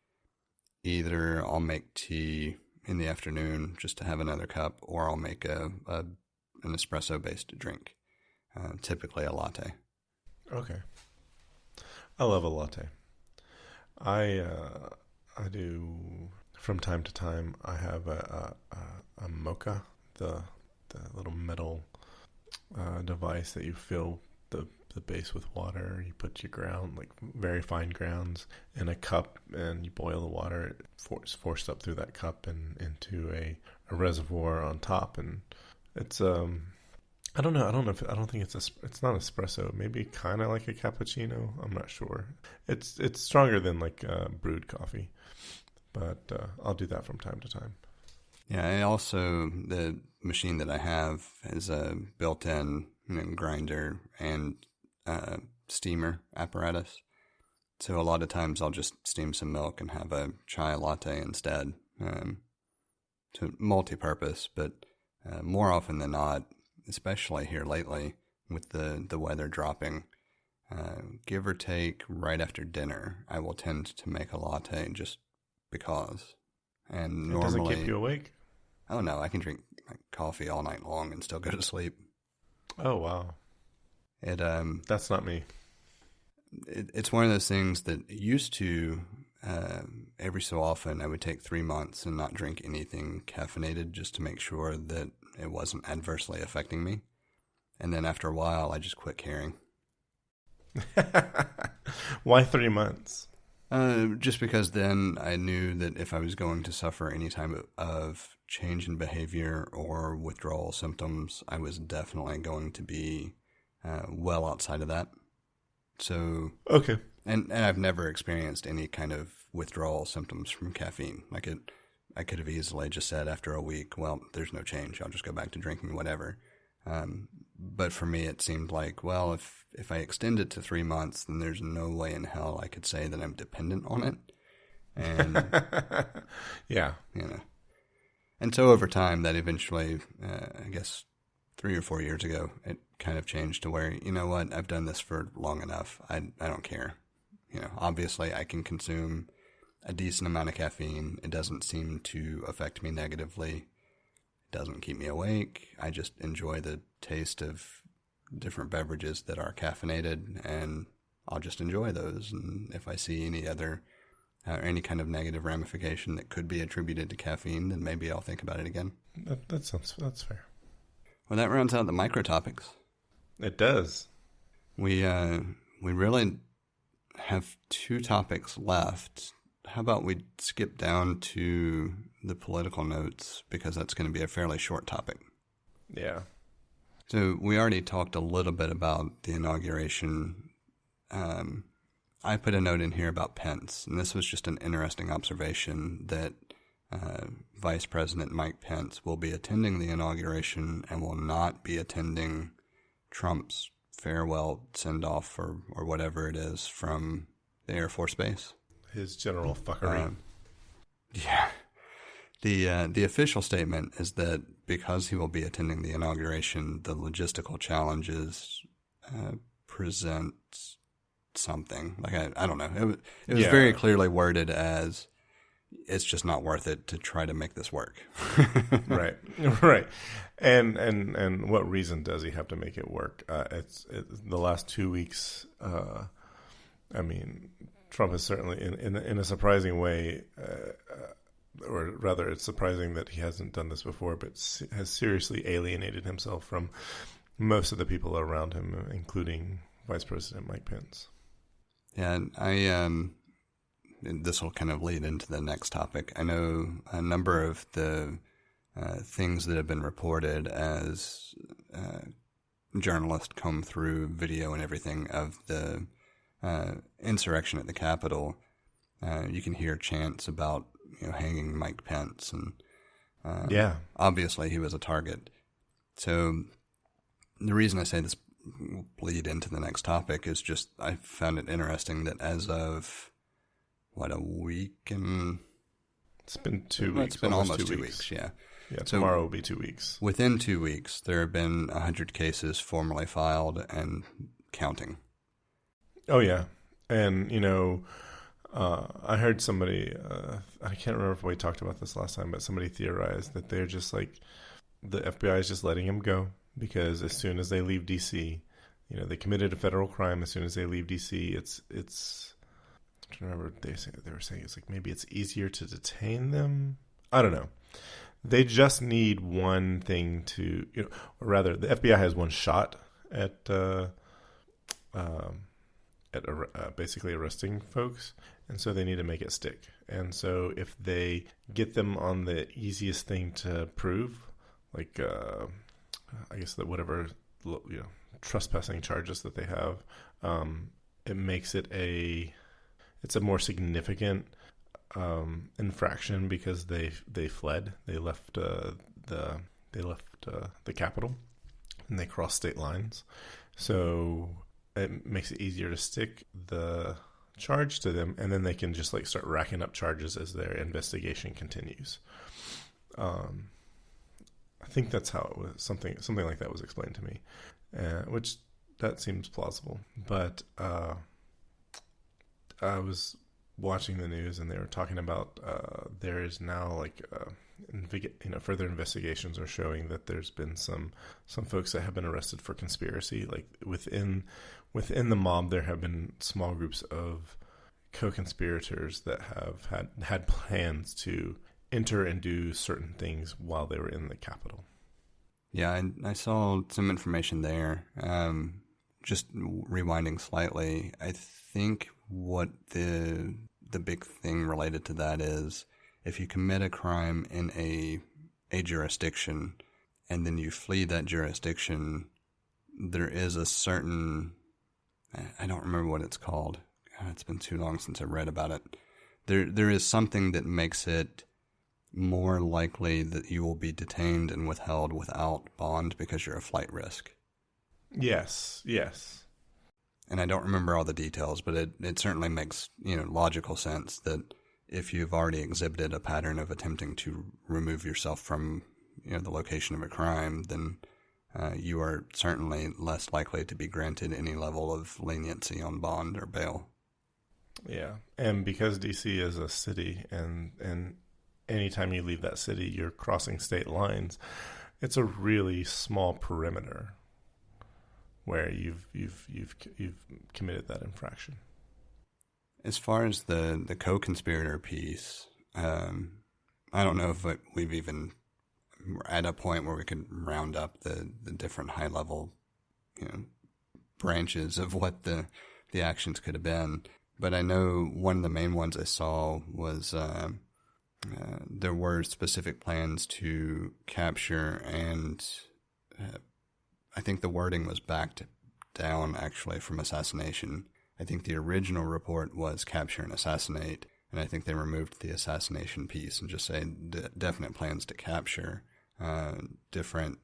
Speaker 1: either I'll make tea in the afternoon just to have another cup, or I'll make an espresso-based drink, typically a latte.
Speaker 2: Okay. I love a latte. I do, from time to time, I have a mocha, the little metal device that you fill the base with water. You put your very fine grounds in a cup, and you boil the water. It's forced up through that cup and into a reservoir on top, and it's I don't think it's not espresso. Maybe kind of like a cappuccino. I'm not sure. It's stronger than like brewed coffee, but I'll do that from time to time.
Speaker 1: Yeah, the machine that I have is a built-in grinder and steamer apparatus. So a lot of times I'll just steam some milk and have a chai latte instead. So multi-purpose, but more often than not, especially here lately with the weather dropping, give or take right after dinner, I will tend to make a latte just because. And normally,
Speaker 2: doesn't keep you awake?
Speaker 1: Oh no, I can drink coffee all night long and still go to sleep.
Speaker 2: Oh wow.
Speaker 1: That's
Speaker 2: not me.
Speaker 1: It's one of those things that used to, every so often I would take 3 months and not drink anything caffeinated just to make sure that it wasn't adversely affecting me. And then after a while, I just quit caring.
Speaker 2: Why 3 months?
Speaker 1: Just because then I knew that if I was going to suffer any type of change in behavior or withdrawal symptoms, I was definitely going to be well outside of that. So
Speaker 2: okay,
Speaker 1: and I've never experienced any kind of withdrawal symptoms from caffeine. I could have easily just said after a week, well, there's no change. I'll just go back to drinking whatever. But for me, it seemed like, well, if I extend it to 3 months, then there's no way in hell I could say that I'm dependent on it. And
Speaker 2: yeah,
Speaker 1: And so over time, that eventually, I guess 3 or 4 years ago, it kind of changed to where, you know what, I've done this for long enough. I don't care. Obviously I can consume a decent amount of caffeine. It doesn't seem to affect me negatively. It doesn't keep me awake. I just enjoy the taste of different beverages that are caffeinated, and I'll just enjoy those. And if I see any other any kind of negative ramification that could be attributed to caffeine, then maybe I'll think about it again.
Speaker 2: That's fair.
Speaker 1: Well, that rounds out the micro topics.
Speaker 2: It does.
Speaker 1: We really have 2 topics left. How about we skip down to the political notes, because that's going to be a fairly short topic.
Speaker 2: Yeah.
Speaker 1: So we already talked a little bit about the inauguration. I put a note in here about Pence, and this was just an interesting observation that Vice President Mike Pence will be attending the inauguration and will not be attending Trump's farewell send-off or whatever it is from the Air Force Base.
Speaker 2: His general fuckery.
Speaker 1: Yeah. The official statement is that because he will be attending the inauguration, the logistical challenges present something. Like, I don't know. It was very clearly worded as, it's just not worth it to try to make this work.
Speaker 2: Right. And what reason does he have to make it work? It's the last 2 weeks. I mean, Trump has certainly, in a surprising way, or rather, it's surprising that he hasn't done this before, but has seriously alienated himself from most of the people around him, including Vice President Mike Pence.
Speaker 1: Yeah, this will kind of lead into the next topic. I know a number of the things that have been reported as journalists comb through video and everything of the insurrection at the Capitol. You can hear chants about hanging Mike Pence, and obviously he was a target. So the reason I say this will bleed into the next topic is just I found it interesting that as of a week and
Speaker 2: it's been 2 weeks.
Speaker 1: It's been almost 2 weeks. Yeah.
Speaker 2: Yeah. Tomorrow will be 2 weeks.
Speaker 1: Within 2 weeks, there have been 100 cases formally filed and counting.
Speaker 2: Oh yeah, and I heard somebody. I can't remember if we talked about this last time, but somebody theorized that they're just like the FBI is just letting him go because as soon as they leave D.C., they committed a federal crime. As soon as they leave D.C., it's. I remember they were saying it's like maybe it's easier to detain them. I don't know. They just need one thing to, or rather, the FBI has one shot at basically arresting folks, and so they need to make it stick. And so if they get them on the easiest thing to prove, like I guess that whatever trespassing charges that they have, it makes it it's a more significant infraction because they fled. They left the Capitol and they crossed state lines. So it makes it easier to stick the charge to them, and then they can just start racking up charges as their investigation continues. I think that's how it was. Something like that was explained to me, which that seems plausible. But I was watching the news and they were talking about there is now further investigations are showing that there's been some folks that have been arrested for conspiracy. Like within the mob, there have been small groups of co-conspirators that have had plans to enter and do certain things while they were in the Capitol.
Speaker 1: Yeah, I saw some information there. Just rewinding slightly, I think what the big thing related to that is if you commit a crime in a jurisdiction and then you flee that jurisdiction, there is a certain, I don't remember what it's called. God, it's been too long since I read about it. There is something that makes it more likely that you will be detained and withheld without bond because you're a flight risk.
Speaker 2: Yes.
Speaker 1: And I don't remember all the details, but it certainly makes logical sense that if you've already exhibited a pattern of attempting to remove yourself from the location of a crime, then you are certainly less likely to be granted any level of leniency on bond or bail.
Speaker 2: Yeah, and because DC is a city, and anytime you leave that city, you're crossing state lines. It's a really small perimeter where you've committed that infraction.
Speaker 1: As far as the co-conspirator piece, I don't know if we've even at a point where we could round up the different high level, branches of what the actions could have been. But I know one of the main ones I saw was there were specific plans to capture, and I think the wording was backed down actually from assassination. I think the original report was capture and assassinate, and I think they removed the assassination piece and just say definite plans to capture different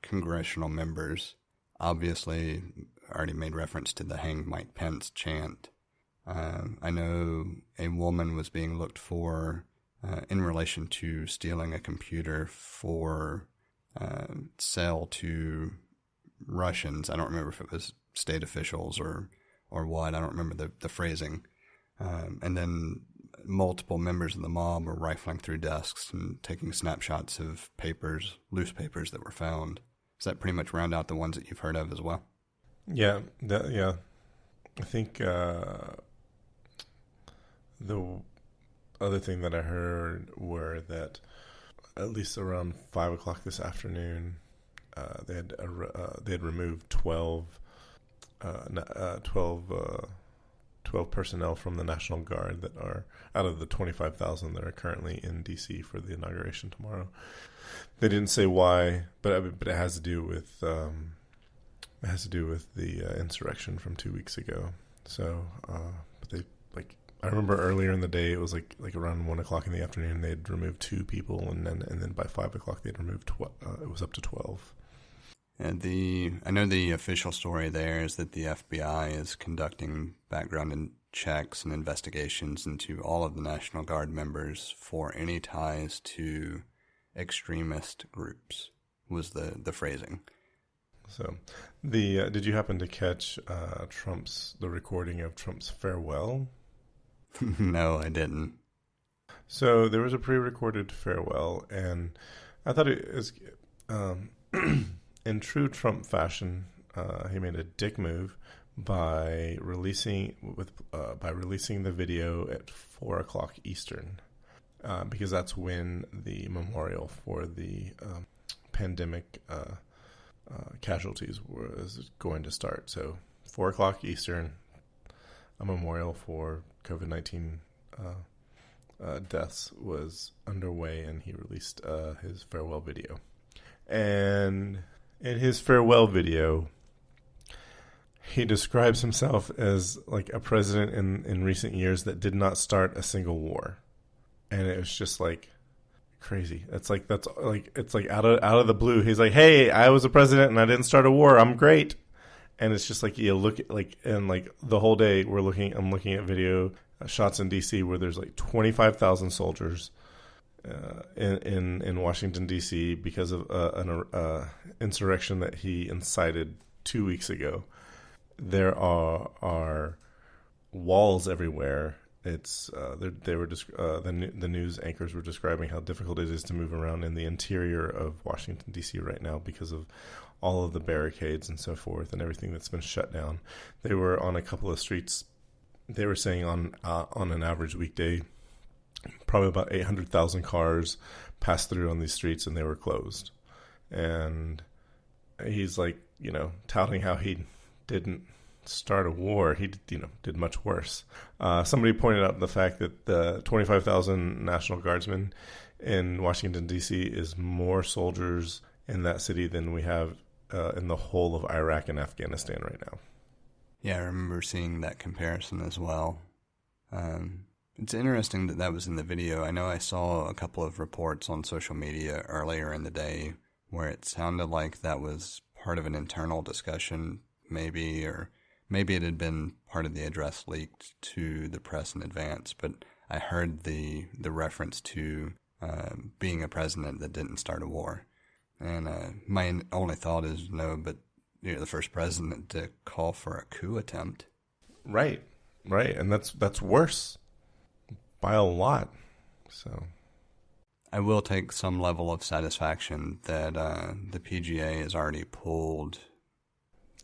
Speaker 1: congressional members. Obviously, already made reference to the Hang Mike Pence chant. I know a woman was being looked for in relation to stealing a computer for sale to Russians. I don't remember if it was state officials or what. I don't remember the phrasing. And then multiple members of the mob were rifling through desks and taking snapshots of papers, loose papers that were found. Does that pretty much round out the ones that you've heard of as well?
Speaker 2: Yeah, yeah. I think the other thing that I heard were that at least around 5 o'clock this afternoon, they had removed 12 personnel from the National Guard that are out of the 25,000 that are currently in D.C. for the inauguration tomorrow. They didn't say why, but it has to do with the insurrection from 2 weeks ago. So, but they I remember earlier in the day it was like around 1 o'clock in the afternoon they'd removed 2 people, and then by 5 o'clock they'd removed it was up to 12.
Speaker 1: And I know the official story there is that the FBI is conducting background checks and investigations into all of the National Guard members for any ties to extremist groups, was the phrasing.
Speaker 2: So, did you happen to catch the recording of Trump's farewell?
Speaker 1: No, I didn't.
Speaker 2: So there was a pre-recorded farewell, and I thought it was, in true Trump fashion, he made a dick move by releasing the video at 4 o'clock Eastern, because that's when the memorial for the pandemic casualties was going to start. So 4 o'clock Eastern, a memorial for COVID-19 deaths was underway, and he released his farewell video. And in his farewell video, he describes himself as like a president in recent years that did not start a single war. And it was just like crazy. It's like out of the blue. He's like, "Hey, I was a president and I didn't start a war. I'm great." And it's just like you look at the whole day I'm looking at video shots in DC where there's like 25,000 soldiers in Washington D.C. because of an insurrection that he incited 2 weeks ago. There are walls everywhere. It's the news anchors were describing how difficult it is to move around in the interior of Washington D.C. right now because of all of the barricades and so forth and everything that's been shut down. They were on a couple of streets. They were saying on an average weekday, probably about 800,000 cars passed through on these streets, and they were closed. And he's touting how he didn't start a war. He did much worse. Somebody pointed out the fact that the 25,000 National Guardsmen in Washington D.C. is more soldiers in that city than we have in the whole of Iraq and Afghanistan right now.
Speaker 1: Yeah, I remember seeing that comparison as well. It's interesting that was in the video. I know I saw a couple of reports on social media earlier in the day where it sounded like that was part of an internal discussion, maybe, or maybe it had been part of the address leaked to the press in advance. But I heard the reference to being a president that didn't start a war. And my only thought is, no, but you're the first president to call for a coup attempt.
Speaker 2: Right. Right, and that's worse by a lot. So
Speaker 1: I will take some level of satisfaction that the PGA has already pulled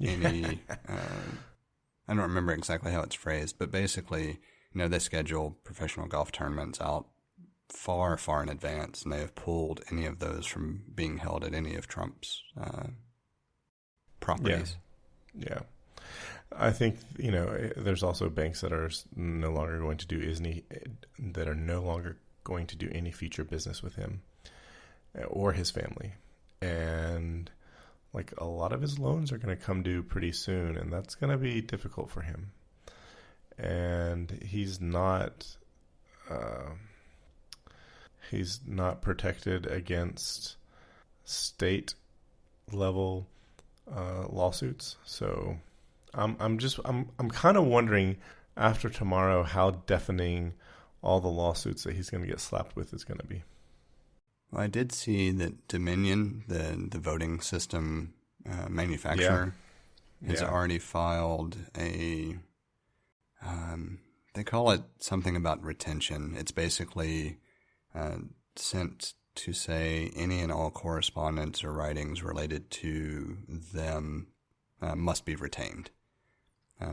Speaker 1: any. I don't remember exactly how it's phrased, but basically, they schedule professional golf tournaments out far, far in advance, and they have pulled any of those from being held at any of Trump's properties.
Speaker 2: Yeah. I think, there's also banks that are no longer going to do any future business with him or his family. And like a lot of his loans are going to come due pretty soon, and that's going to be difficult for him. And he's not protected against state level lawsuits. So I'm kind of wondering after tomorrow how deafening all the lawsuits that he's going to get slapped with is going to be.
Speaker 1: Well, I did see that Dominion, the voting system manufacturer, has already filed a, they call it something about retention. It's basically sent to say any and all correspondence or writings related to them must be retained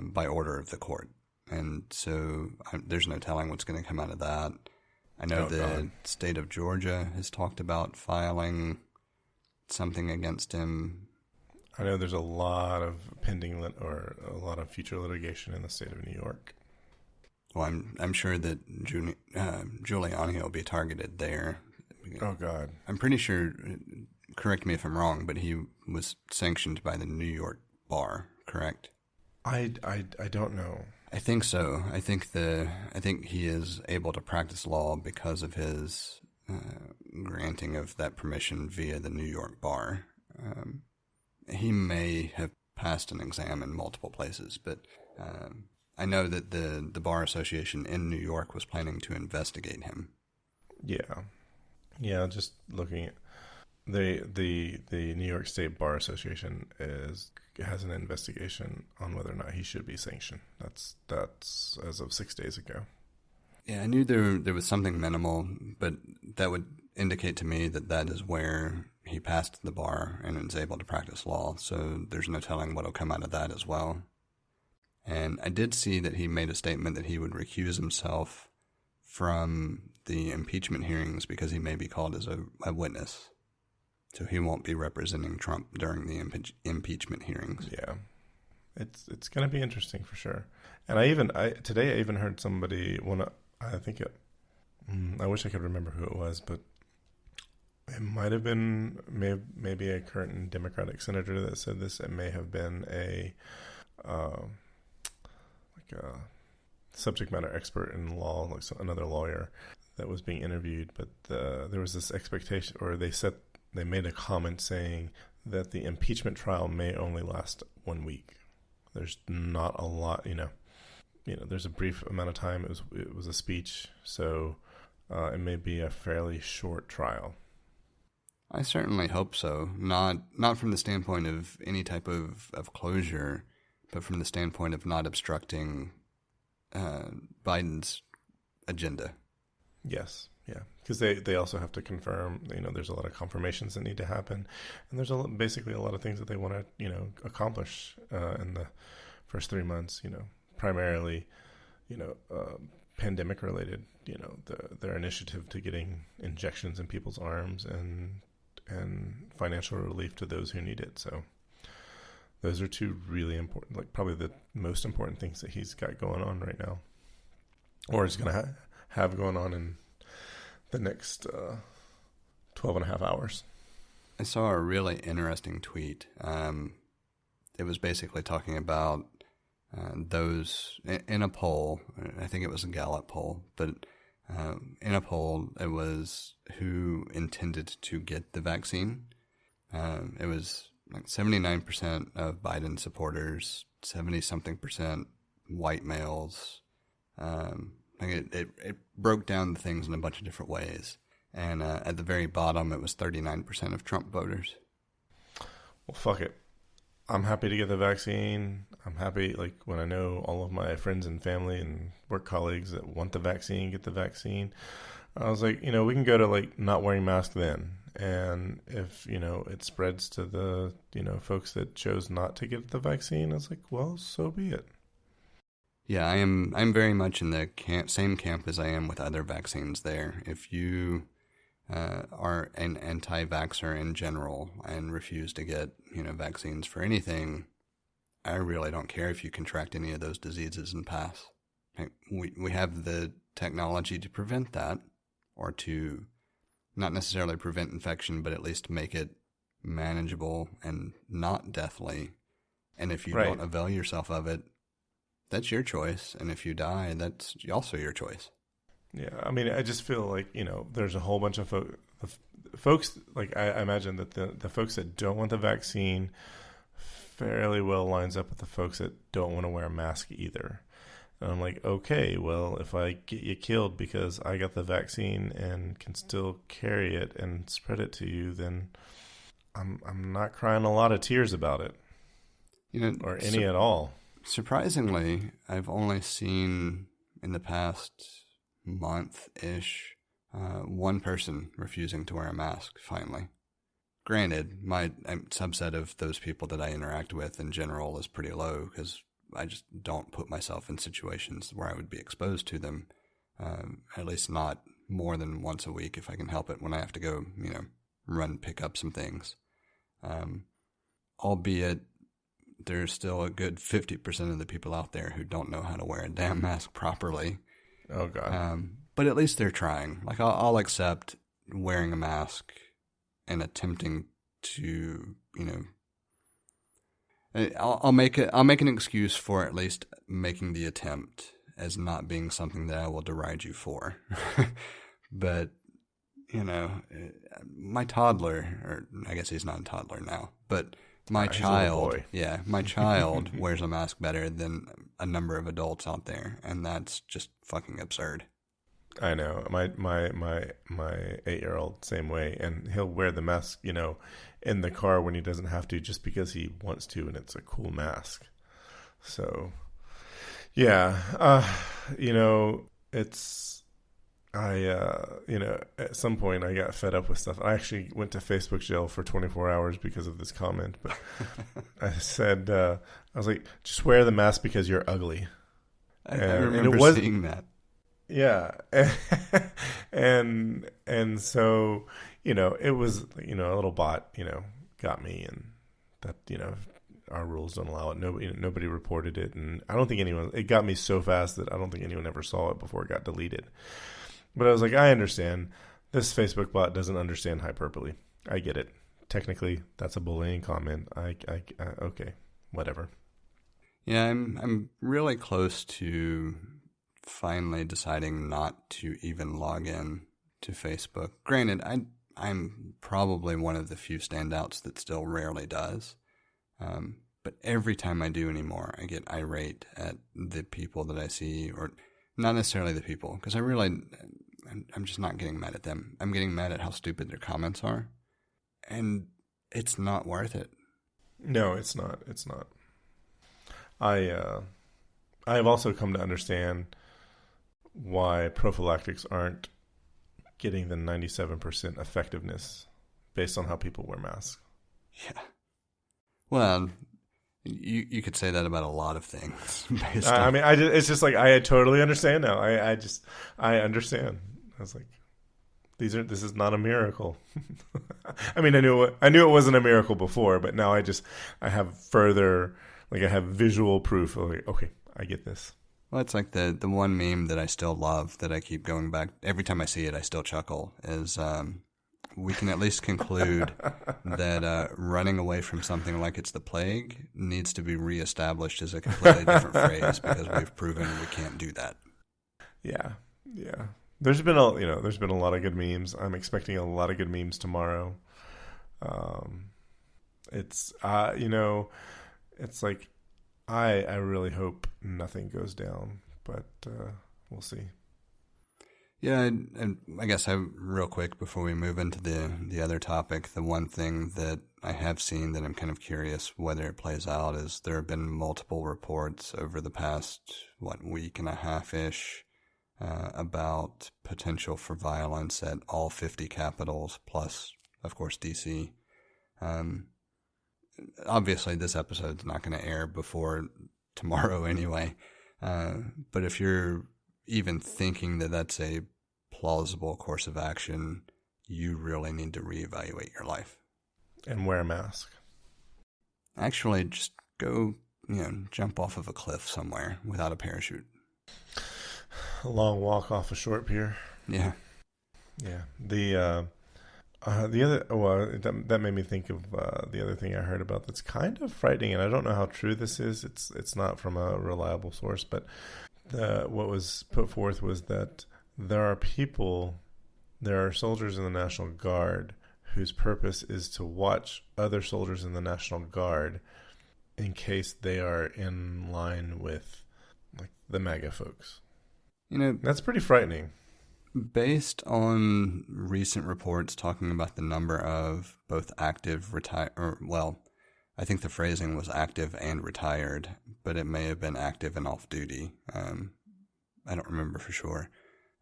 Speaker 1: by order of the court. And so there's no telling what's going to come out of that. I know the state of Georgia has talked about filing something against him.
Speaker 2: I know there's a lot of pending or a lot of future litigation in the state of New York.
Speaker 1: Well, I'm sure that Giuliani will be targeted there.
Speaker 2: Oh, God.
Speaker 1: I'm pretty sure, correct me if I'm wrong, but he was sanctioned by the New York bar, correct?
Speaker 2: I don't know.
Speaker 1: I think so. I think he is able to practice law because of his granting of that permission via the New York bar. He may have passed an exam in multiple places, but I know that the Bar Association in New York was planning to investigate him.
Speaker 2: Yeah. Just looking at the New York State Bar Association has an investigation on whether or not he should be sanctioned. That's as of 6 days ago.
Speaker 1: Yeah, I knew there was something minimal, but that would indicate to me that is where he passed the bar and is able to practice law. So there's no telling what will come out of that as well. And I did see that he made a statement that he would recuse himself from the impeachment hearings because he may be called as a witness. So he won't be representing Trump during the impeachment hearings.
Speaker 2: Yeah, it's going to be interesting for sure. And today I even heard somebody I wish I could remember who it was, but it might have been maybe a current Democratic senator that said this. It may have been a subject matter expert in law, like another lawyer that was being interviewed. But there was this expectation, or they made a comment saying that the impeachment trial may only last 1 week. There's not a lot, there's a brief amount of time. It was a speech, so it may be a fairly short trial.
Speaker 1: I certainly hope so. Not from the standpoint of any type of closure, but from the standpoint of not obstructing Biden's agenda.
Speaker 2: Yes, yeah, because they also have to confirm. There's a lot of confirmations that need to happen, and there's basically a lot of things that they want to accomplish in the first 3 months. Primarily, pandemic related. Their initiative to getting injections in people's arms and financial relief to those who need it. So those are two really important, like probably the most important things that he's got going on right now, or is going to have going on in the next 12 and a half hours.
Speaker 1: I saw a really interesting tweet. It was basically talking about those in a poll. I think it was a Gallup poll, but in a poll, it was who intended to get the vaccine. It was like 79% of Biden supporters, 70-something% white males. It broke down the things in a bunch of different ways. And at the very bottom, it was 39% of Trump voters.
Speaker 2: Well, fuck it. I'm happy to get the vaccine. I'm happy, like, when I know all of my friends and family and work colleagues that want the vaccine, get the vaccine. I was like, we can go to, like, not wearing masks then. And if, it spreads to the, folks that chose not to get the vaccine, I was like, well, so be it.
Speaker 1: Yeah, I'm very much in the same camp as I am with other vaccines there. If you are an anti-vaxxer in general and refuse to get, vaccines for anything, I really don't care if you contract any of those diseases and pass. We have the technology to prevent that, or to not necessarily prevent infection, but at least make it manageable and not deathly. And if you don't avail yourself of it, that's your choice. And if you die, that's also your choice.
Speaker 2: Yeah, I mean, I just feel like, there's a whole bunch of folks, like, I imagine that the folks that don't want the vaccine fairly well lines up with the folks that don't want to wear a mask either. And I'm like, okay, well, if I get you killed because I got the vaccine and can still carry it and spread it to you, then I'm not crying a lot of tears about it, or any at all.
Speaker 1: Surprisingly, I've only seen in the past month-ish one person refusing to wear a mask, finally. Granted, my subset of those people that I interact with in general is pretty low because I just don't put myself in situations where I would be exposed to them, at least not more than once a week if I can help it, when I have to go, pick up some things. Albeit there's still a good 50% of the people out there who don't know how to wear a damn mask properly.
Speaker 2: Oh, God.
Speaker 1: But at least they're trying. Like, I'll accept wearing a mask and attempting to, I'll make an excuse for at least making the attempt as not being something that I will deride you for. But, my toddler, or I guess he's not a toddler now, but my child wears a mask better than a number of adults out there, and that's just fucking absurd.
Speaker 2: I know. My 8-year-old, same way, and he'll wear the mask, in the car when he doesn't have to, just because he wants to, and it's a cool mask. So, yeah, at some point I got fed up with stuff. I actually went to Facebook jail for 24 hours because of this comment, but I said, I was like, just wear the mask because you're ugly.
Speaker 1: I remember seeing that.
Speaker 2: Yeah. and so, it was, a little bot, got me, and that, our rules don't allow it. Nobody reported it. And I don't think it got me so fast that I don't think anyone ever saw it before it got deleted. But I was like, I understand. This Facebook bot doesn't understand hyperbole. I get it. Technically, that's a bullying comment. Okay, whatever.
Speaker 1: Yeah, I'm really close to finally deciding not to even log in to Facebook. Granted, I'm probably one of the few standouts that still rarely does. But every time I do anymore, I get irate at the people that I see, or not necessarily the people, because I'm just not getting mad at them. I'm getting mad at how stupid their comments are. And it's not worth it.
Speaker 2: No, it's not. It's not. I have also come to understand why prophylactics aren't getting the 97% effectiveness based on how people wear masks.
Speaker 1: Yeah. Well, you could say that about a lot of things.
Speaker 2: It's just like, I totally understand now. I understand. I was like, this is not a miracle. I mean, I knew it wasn't a miracle before, but now I have further, like, I have visual proof of, like, okay, I get this.
Speaker 1: Well, it's like the one meme that I still love, that I keep going back. Every time I see it, I still chuckle, is we can at least conclude that running away from something like it's the plague needs to be reestablished as a completely different phrase, because we've proven we can't do that.
Speaker 2: Yeah. There's been a lot of good memes. I'm expecting a lot of good memes tomorrow. It's it's like, I really hope nothing goes down, but we'll see.
Speaker 1: Yeah, and I guess real quick before we move into the other topic, the one thing that I have seen that I'm kind of curious whether it plays out is there have been multiple reports over the past, week and a half-ish about potential for violence at all 50 capitals, plus, of course, D.C. Obviously, this episode's not going to air before tomorrow anyway, but if you're even thinking that that's a plausible course of action, you really need to reevaluate your life.
Speaker 2: And wear a mask.
Speaker 1: Actually, just go, jump off of a cliff somewhere without a parachute.
Speaker 2: A long walk off a short pier.
Speaker 1: Yeah.
Speaker 2: Yeah. The other, that made me think of the other thing I heard about that's kind of frightening, and I don't know how true this is. It's not from a reliable source, but what was put forth was that there are soldiers in the National Guard whose purpose is to watch other soldiers in the National Guard in case they are in line with the MAGA folks. That's pretty frightening.
Speaker 1: Based on recent reports talking about the number of both active, I think the phrasing was active and retired, but it may have been active and off-duty. I don't remember for sure.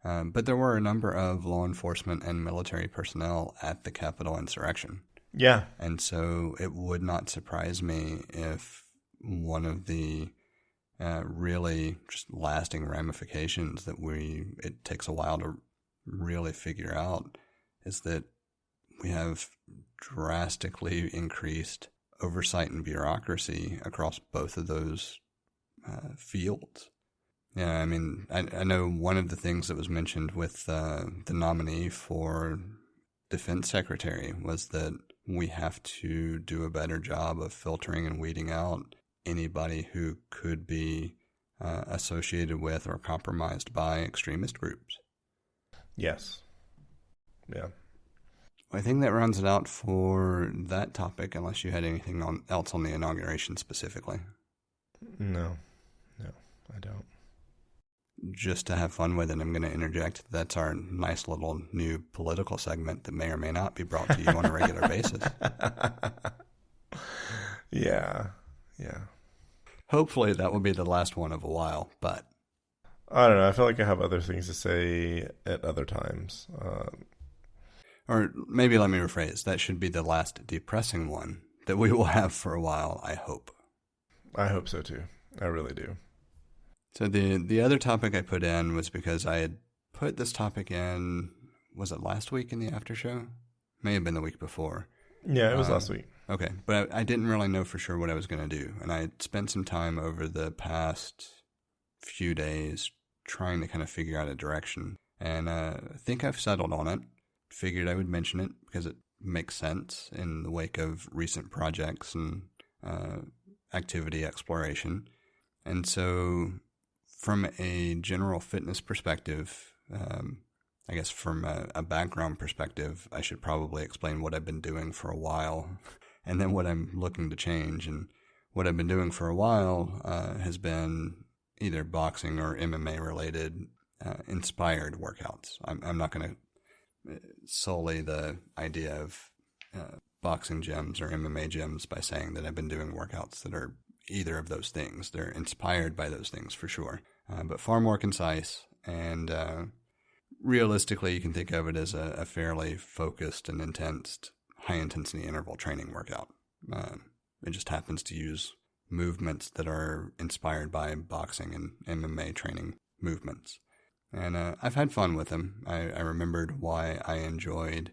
Speaker 1: But there were a number of law enforcement and military personnel at the Capitol insurrection.
Speaker 2: Yeah.
Speaker 1: And so it would not surprise me if one of the really just lasting ramifications that it takes a while to really figure out is that we have drastically increased oversight and bureaucracy across both of those fields. Yeah, I mean, I know one of the things that was mentioned with the nominee for defense secretary was that we have to do a better job of filtering and weeding out anybody who could be associated with or compromised by extremist groups.
Speaker 2: Yes. Yeah.
Speaker 1: I think that rounds it out for that topic, unless you had anything else on the inauguration specifically.
Speaker 2: No, I don't.
Speaker 1: Just to have fun with it, I'm going to interject. That's our nice little new political segment that may or may not be brought to you on a regular basis.
Speaker 2: Yeah.
Speaker 1: Hopefully that will be the last one of a while, but
Speaker 2: I don't know. I feel like I have other things to say at other times.
Speaker 1: Or maybe let me rephrase. That should be the last depressing one that we will have for a while, I hope.
Speaker 2: I hope so too. I really do.
Speaker 1: So the other topic I put in was because I had put this topic in, was it last week in the after show? May have been the week before.
Speaker 2: Yeah, it was last week.
Speaker 1: Okay, but I didn't really know for sure what I was going to do. And I had spent some time over the past few days trying to kind of figure out a direction. And I think I've settled on it. Figured I would mention it because it makes sense in the wake of recent projects and activity exploration. And so from a general fitness perspective, I guess from a background perspective, I should probably explain what I've been doing for a while and then what I'm looking to change. And what I've been doing for a while has been either boxing or MMA related inspired workouts. I'm not going to solely the idea of boxing gyms or MMA gyms by saying that I've been doing workouts that are either of those things. They're inspired by those things for sure, but far more concise. And realistically, you can think of it as a fairly focused and intense, high-intensity interval training workout. It just happens to use movements that are inspired by boxing and MMA training movements. And I've had fun with them. I remembered why I enjoyed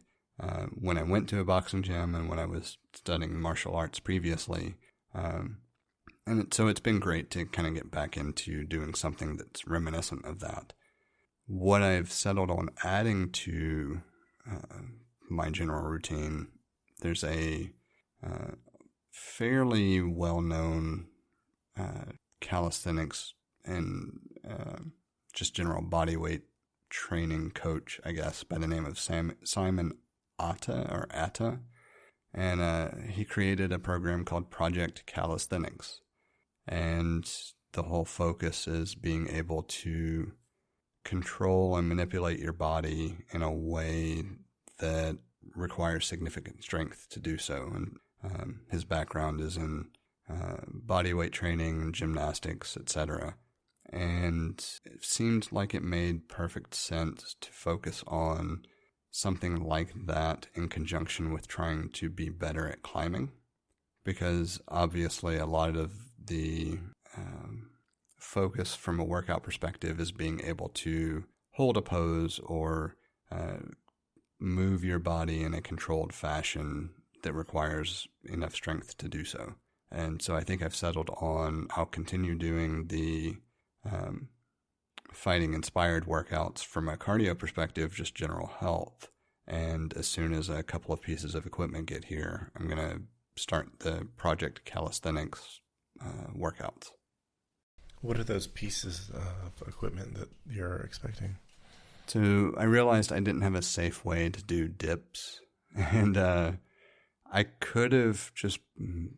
Speaker 1: when I went to a boxing gym and when I was studying martial arts previously. So it's been great to kind of get back into doing something that's reminiscent of that. What I've settled on adding to my general routine, there's a fairly well-known calisthenics and just general bodyweight training coach, I guess, by the name of Simon Atta. And he created a program called Project Calisthenics. And the whole focus is being able to control and manipulate your body in a way that requires significant strength to do so. And his background is in body weight training, gymnastics, etc. And it seemed like it made perfect sense to focus on something like that in conjunction with trying to be better at climbing, because obviously a lot of the focus from a workout perspective is being able to hold a pose or move your body in a controlled fashion that requires enough strength to do so. And so I think I've settled on I'll continue doing the fighting inspired workouts from a cardio perspective, just general health. And as soon as a couple of pieces of equipment get here, I'm going to start the Project Calisthenics workouts.
Speaker 2: What are those pieces of equipment that you're expecting?
Speaker 1: So I realized I didn't have a safe way to do dips, and I could have just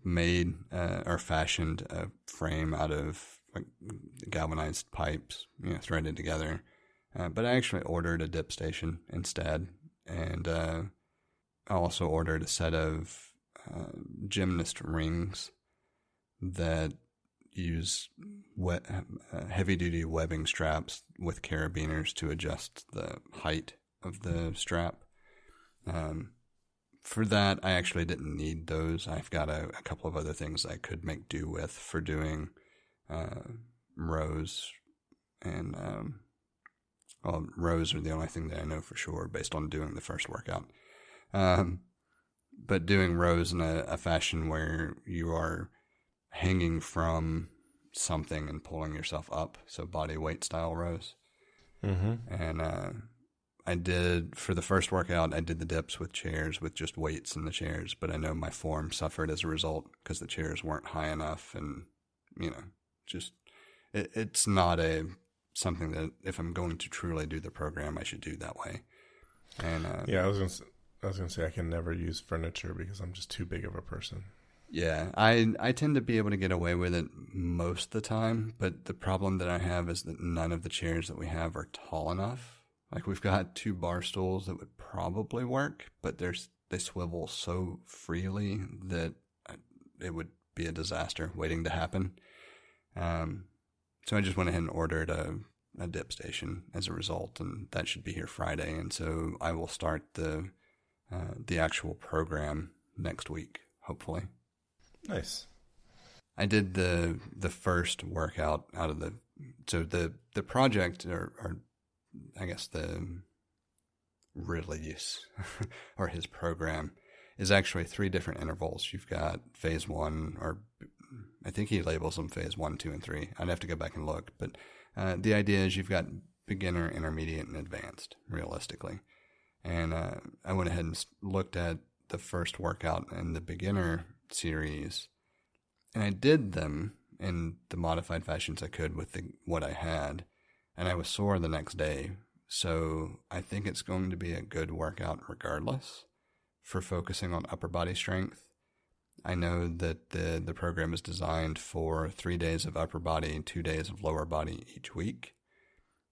Speaker 1: made or fashioned a frame out of like galvanized pipes, threaded together. But I actually ordered a dip station instead, and I also ordered a set of gymnast rings that use heavy-duty webbing straps with carabiners to adjust the height of the strap. For that, I actually didn't need those. I've got a couple of other things I could make do with for doing rows. And rows are the only thing that I know for sure based on doing the first workout. But doing rows in a fashion where you are hanging from something and pulling yourself up, so body weight style rows. Mm-hmm. And I did, for the first workout, I did the dips with chairs with just weights in the chairs, but I know my form suffered as a result because the chairs weren't high enough, and just it's not something that if I'm going to truly do the program, I should do that way. And
Speaker 2: I was gonna say I can never use furniture because I'm just too big of a person.
Speaker 1: Yeah, I tend to be able to get away with it most of the time, but the problem that I have is that none of the chairs that we have are tall enough. Like, we've got 2 bar stools that would probably work, but they swivel so freely that it would be a disaster waiting to happen. So I just went ahead and ordered a dip station as a result, and that should be here Friday. And so I will start the actual program next week, hopefully.
Speaker 2: Nice.
Speaker 1: I did the first workout out of the project, or I guess the release or his program is actually 3 different intervals. You've got phase 1, or I think he labels them phase 1, 2, and 3. I'd have to go back and look, but the idea is you've got beginner, intermediate, and advanced, realistically. And I went ahead and looked at the first workout in the beginner series, and I did them in the modified fashions I could with what I had, and I was sore the next day. So I think it's going to be a good workout regardless for focusing on upper body strength. I know that the program is designed for 3 days of upper body and 2 days of lower body each week.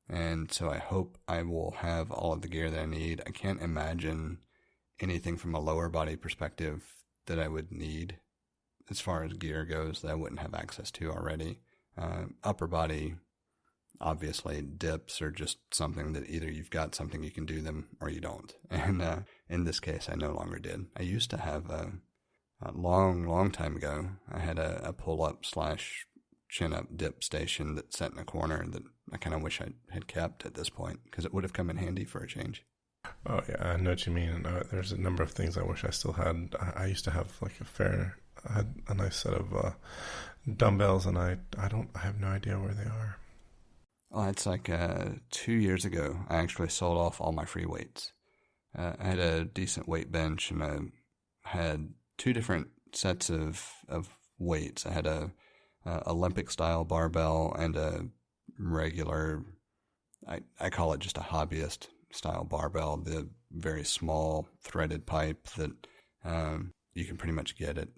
Speaker 1: And so I hope I will have all of the gear that I need. I can't imagine anything from a lower body perspective that I would need as far as gear goes that I wouldn't have access to already. Upper body, obviously, dips are just something that either you've got something you can do them or you don't. And in this case, I no longer did. I used to have a long time ago, I had a pull-up / chin-up dip station that sat in a corner that I kind of wish I had kept at this point, because it would have come in handy for a change.
Speaker 2: Oh, yeah, I know what you mean. There's a number of things I wish I still had. I used to have I had a nice set of dumbbells, and I have no idea where they are.
Speaker 1: Oh, it's like 2 years ago, I actually sold off all my free weights. I had a decent weight bench, and I had 2 different sets of weights. I had a Olympic-style barbell and a regular, I call it just a hobbyist-style barbell, the very small threaded pipe that you can pretty much get at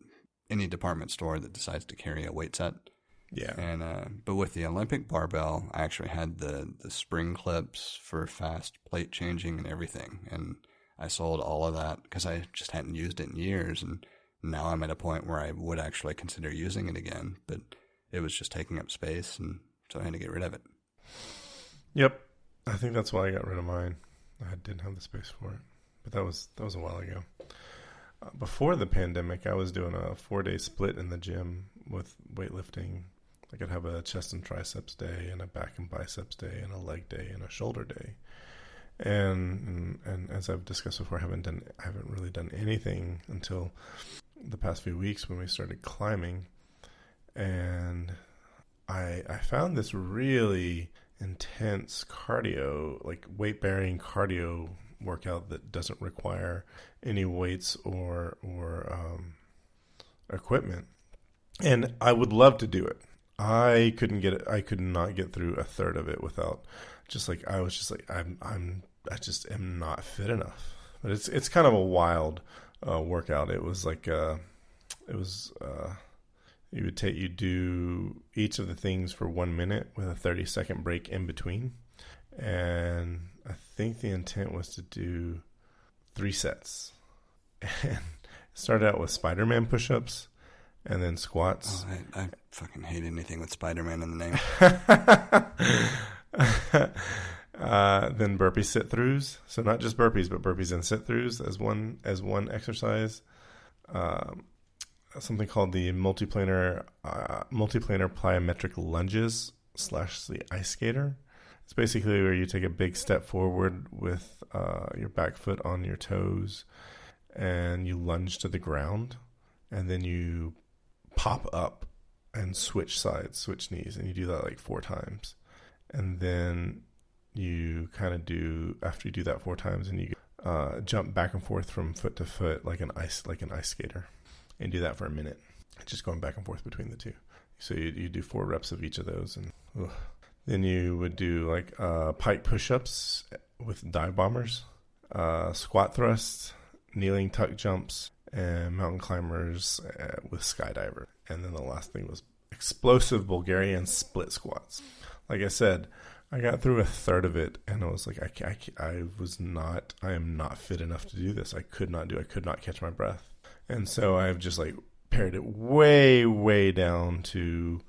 Speaker 1: any department store that decides to carry a weight set.
Speaker 2: Yeah.
Speaker 1: And but with the Olympic barbell, I actually had the spring clips for fast plate changing and everything. And I sold all of that because I just hadn't used it in years. And now I'm at a point where I would actually consider using it again. But it was just taking up space, and so I had to get rid of it.
Speaker 2: Yep. I think that's why I got rid of mine. I didn't have the space for it. But that was a while ago. Before the pandemic, I was doing a 4-day split in the gym with weightlifting. I could have a chest and triceps day and a back and biceps day and a leg day and a shoulder day. And as I've discussed before, I haven't really done anything until the past few weeks when we started climbing. And I found this really intense cardio, like weight-bearing cardio workout that doesn't require any weights or equipment. And I would love to do it. I couldn't get it. I could not get through a third of it without I just am not fit enough. But it's kind of a wild workout. It was like you do each of the things for 1 minute with a 30-second break in between. And I think the intent was to do 3 sets. And it started out with Spider-Man push-ups and then squats.
Speaker 1: Oh, I fucking hate anything with Spider-Man in the name.
Speaker 2: Then burpee sit-throughs. So not just burpees, but burpees and sit-throughs as one exercise. Something called the multiplanar plyometric lunges / the ice skater. It's basically where you take a big step forward with your back foot on your toes and you lunge to the ground, and then you pop up and switch sides, switch knees, and you do that like 4 times. And then you kind of after you do that 4 times, and you jump back and forth from foot to foot like an ice skater, and do that for a minute, just going back and forth between the two. So you do 4 reps of each of those, and then you would do like pike push-ups with dive bombers, squat thrusts, kneeling tuck jumps, and mountain climbers with skydiver. And then the last thing was explosive Bulgarian split squats. Like I said, I got through a third of it, and I was like, I am not fit enough to do this. I could not catch my breath. And so I've just like pared it way, way down to,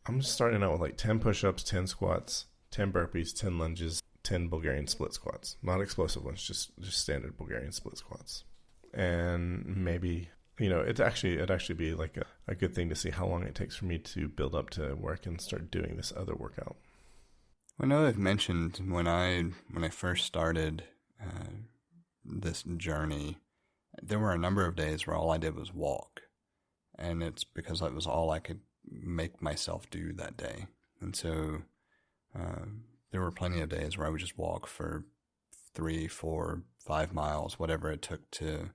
Speaker 2: I'm just starting out with like 10 push-ups, 10 squats, 10 burpees, 10 lunges, 10 Bulgarian split squats. Not explosive ones, just standard Bulgarian split squats. And maybe, it'd actually be like a good thing to see how long it takes for me to build up to where I can start doing this other workout.
Speaker 1: I know I've mentioned when I first started this journey, there were a number of days where all I did was walk. And it's because that was all I could make myself do that day. And so there were plenty of days where I would just walk for 3, 4, 5 miles, whatever it took to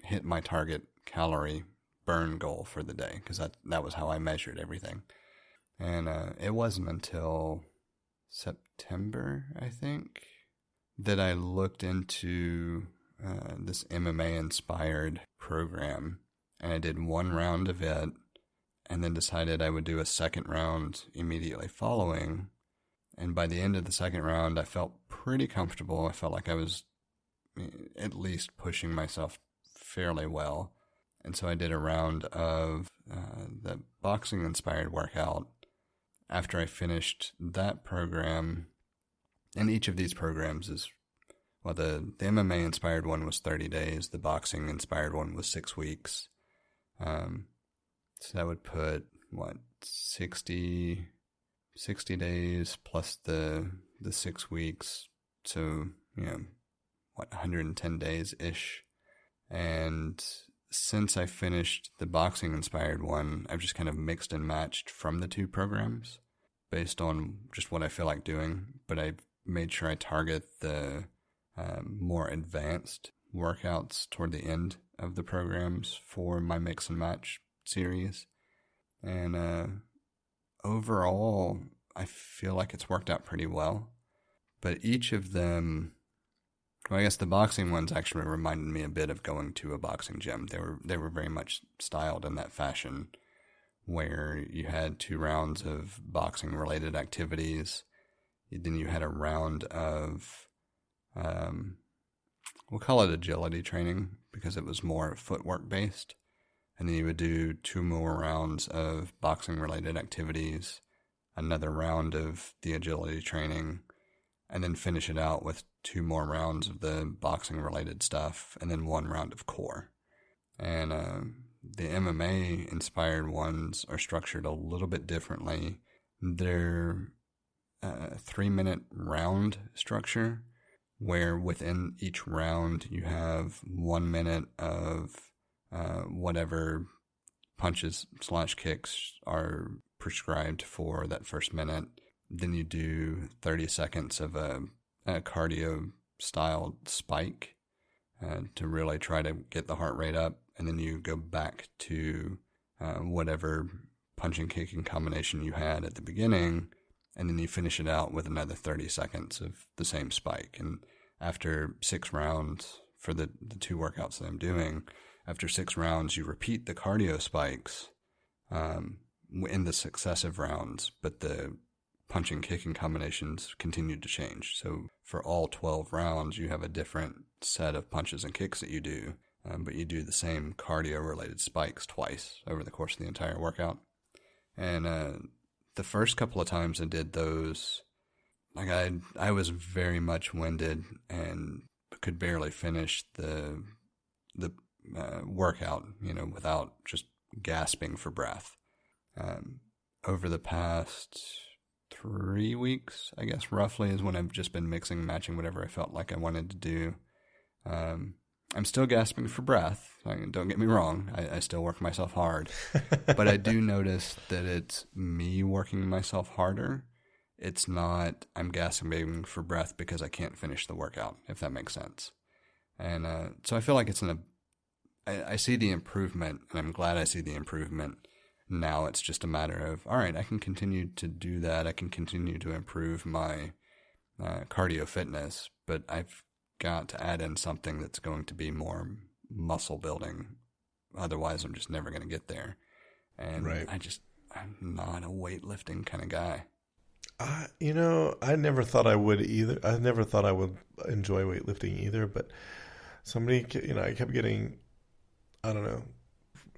Speaker 1: hit my target calorie burn goal for the day, because that was how I measured everything. And it wasn't until September, I think, that I looked into this MMA-inspired program, and I did 1 round of it, and then decided I would do a second round immediately following. And by the end of the second round, I felt pretty comfortable. I felt like I was at least pushing myself fairly well. And so I did a round of the boxing-inspired workout. After I finished that program, and each of these programs is, well, the MMA-inspired one was 30 days. The boxing-inspired one was 6 weeks. So that would put, 60 days plus the 6 weeks. So, 110 days-ish. And since I finished the boxing-inspired one, I've just kind of mixed and matched from the 2 programs based on just what I feel like doing. But I made sure I target the more advanced workouts toward the end of the programs for my mix and match series. And overall, I feel like it's worked out pretty well. But each of them, well, I guess the boxing ones actually reminded me a bit of going to a boxing gym. They were very much styled in that fashion, where you had 2 rounds of boxing-related activities. Then you had a round of, we'll call it agility training because it was more footwork-based. And then you would do 2 more rounds of boxing-related activities, another round of the agility training, and then finish it out with 2 more rounds of the boxing-related stuff, and then 1 round of core. And the MMA-inspired ones are structured a little bit differently. They're a 3-minute round structure, where within each round you have 1 minute of whatever punches/kicks are prescribed for that first minute. Then you do 30 seconds of a cardio-style spike to really try to get the heart rate up. And then you go back to whatever punching kicking combination you had at the beginning. And then you finish it out with another 30 seconds of the same spike. And after 6 rounds for the 2 workouts that I'm doing, after 6 rounds, you repeat the cardio spikes in the successive rounds, but the punching kicking combinations continue to change. So for all 12 rounds, you have a different set of punches and kicks that you do, but you do the same cardio-related spikes twice over the course of the entire workout. And the first couple of times I did those, like I was very much winded and could barely finish the workout, without just gasping for breath. Over the past 3 weeks, I guess, roughly, is when I've just been mixing and matching whatever I felt like I wanted to do. I'm still gasping for breath. Don't get me wrong. I still work myself hard. But I do notice that it's me working myself harder. It's not I'm gasping for breath because I can't finish the workout, if that makes sense. And so I feel like I see the improvement, and I'm glad I see the improvement. Now it's just a matter of, all right, I can continue to do that. I can continue to improve my cardio fitness, but I've got to add in something that's going to be more muscle building. Otherwise, I'm just never going to get there. And
Speaker 2: right.
Speaker 1: I'm not a weightlifting kind of guy.
Speaker 2: I never thought I would either. I never thought I would enjoy weightlifting either, but somebody, I kept getting, I don't know,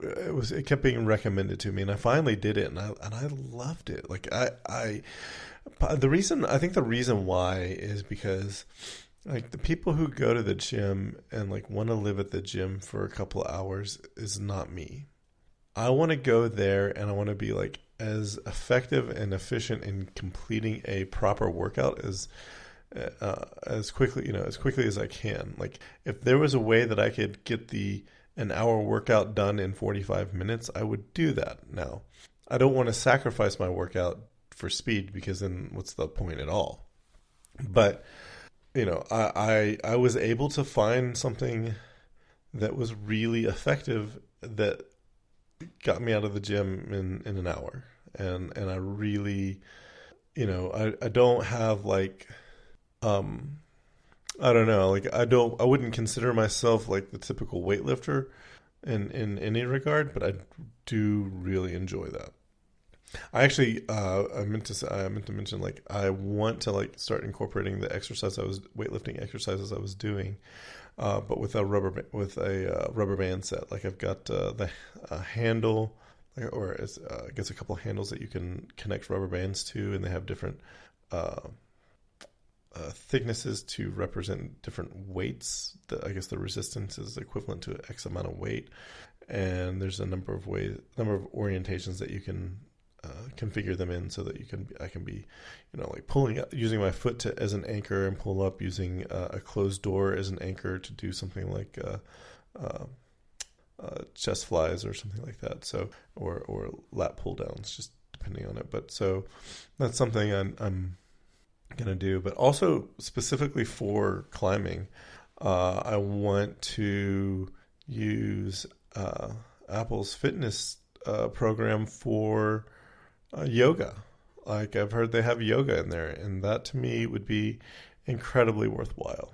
Speaker 2: it kept being recommended to me, and I finally did it, and I loved it. Like the reason why is because like the people who go to the gym and like want to live at the gym for a couple of hours is not me. I want to go there and I want to be like as effective and efficient in completing a proper workout as quickly as I can. Like if there was a way that I could get an hour workout done in 45 minutes, I would do that. Now, I don't want to sacrifice my workout for speed because then what's the point at all? But, I was able to find something that was really effective that got me out of the gym in an hour. And I really, I don't have like, I don't know, like I wouldn't consider myself like the typical weightlifter in any regard, but I do really enjoy that. I actually, I meant to mention, like, I want to like start incorporating the weightlifting exercises I was doing, but with a rubber band set. Like I've got the handle, or I guess a couple of handles that you can connect rubber bands to, and they have different thicknesses to represent different weights. I guess the resistance is equivalent to X amount of weight, and there's a number of orientations that you can configure them in so that I can be, like pulling up, using my foot as an anchor and pull up, using a closed door as an anchor to do something like chest flies or something like that. So or lat pull downs, just depending on it. But so that's something I'm gonna do. But also specifically for climbing, I want to use Apple's fitness program for yoga. Like I've heard they have yoga in there, and that to me would be incredibly worthwhile.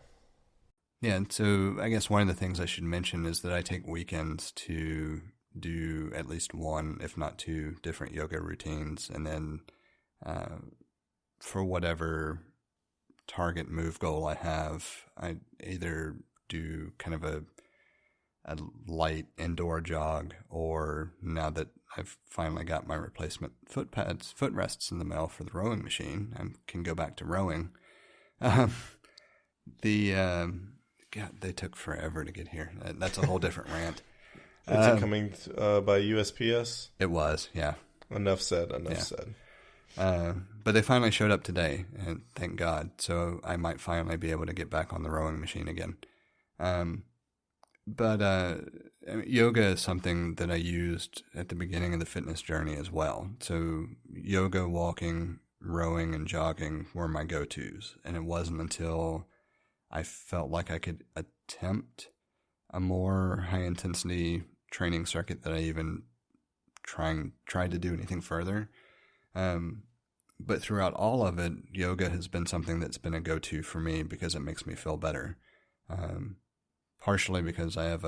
Speaker 1: Yeah, and so I guess one of the things I should mention is that I take weekends to do at least one, if not two, different yoga routines. And then for whatever target move goal I have, I either do kind of a light indoor jog, or now that I've finally got my replacement footrests in the mail for the rowing machine, I can go back to rowing. God, they took forever to get here. That's a whole different rant.
Speaker 2: Is it coming by USPS?
Speaker 1: It was, yeah.
Speaker 2: Enough said.
Speaker 1: But they finally showed up today, and thank God. So I might finally be able to get back on the rowing machine again. But yoga is something that I used at the beginning of the fitness journey as well. So yoga, walking, rowing, and jogging were my go-tos. And it wasn't until I felt like I could attempt a more high-intensity training circuit that I even tried to do anything further. But throughout all of it, yoga has been something that's been a go-to for me because it makes me feel better. Partially because I have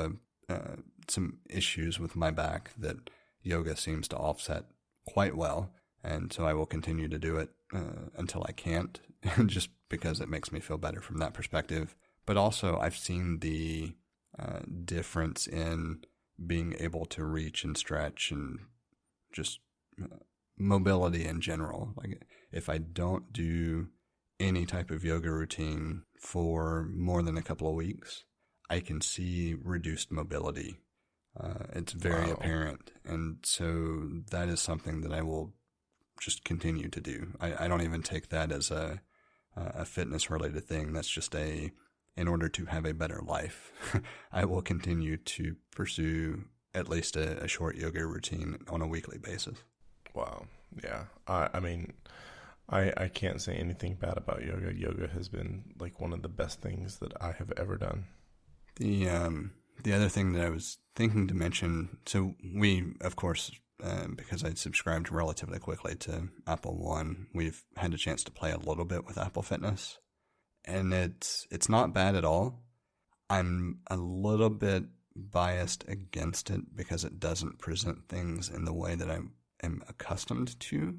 Speaker 1: some issues with my back that yoga seems to offset quite well. And so I will continue to do it until I can't, just because it makes me feel better from that perspective. But also I've seen the difference in being able to reach and stretch and just mobility in general. Like if I don't do any type of yoga routine for more than a couple of weeks, I can see reduced mobility. It's very apparent. And so that is something that I will just continue to do. I don't even take that as a fitness related thing. That's just in order to have a better life, I will continue to pursue at least a short yoga routine on a weekly basis.
Speaker 2: Wow. Yeah. I mean, I can't say anything bad about yoga. Yoga has been like one of the best things that I have ever done.
Speaker 1: The other thing that I was thinking to mention, so we, of course, because I subscribed relatively quickly to Apple One, we've had a chance to play a little bit with Apple Fitness, and it's not bad at all. I'm a little bit biased against it because it doesn't present things in the way that I am accustomed to,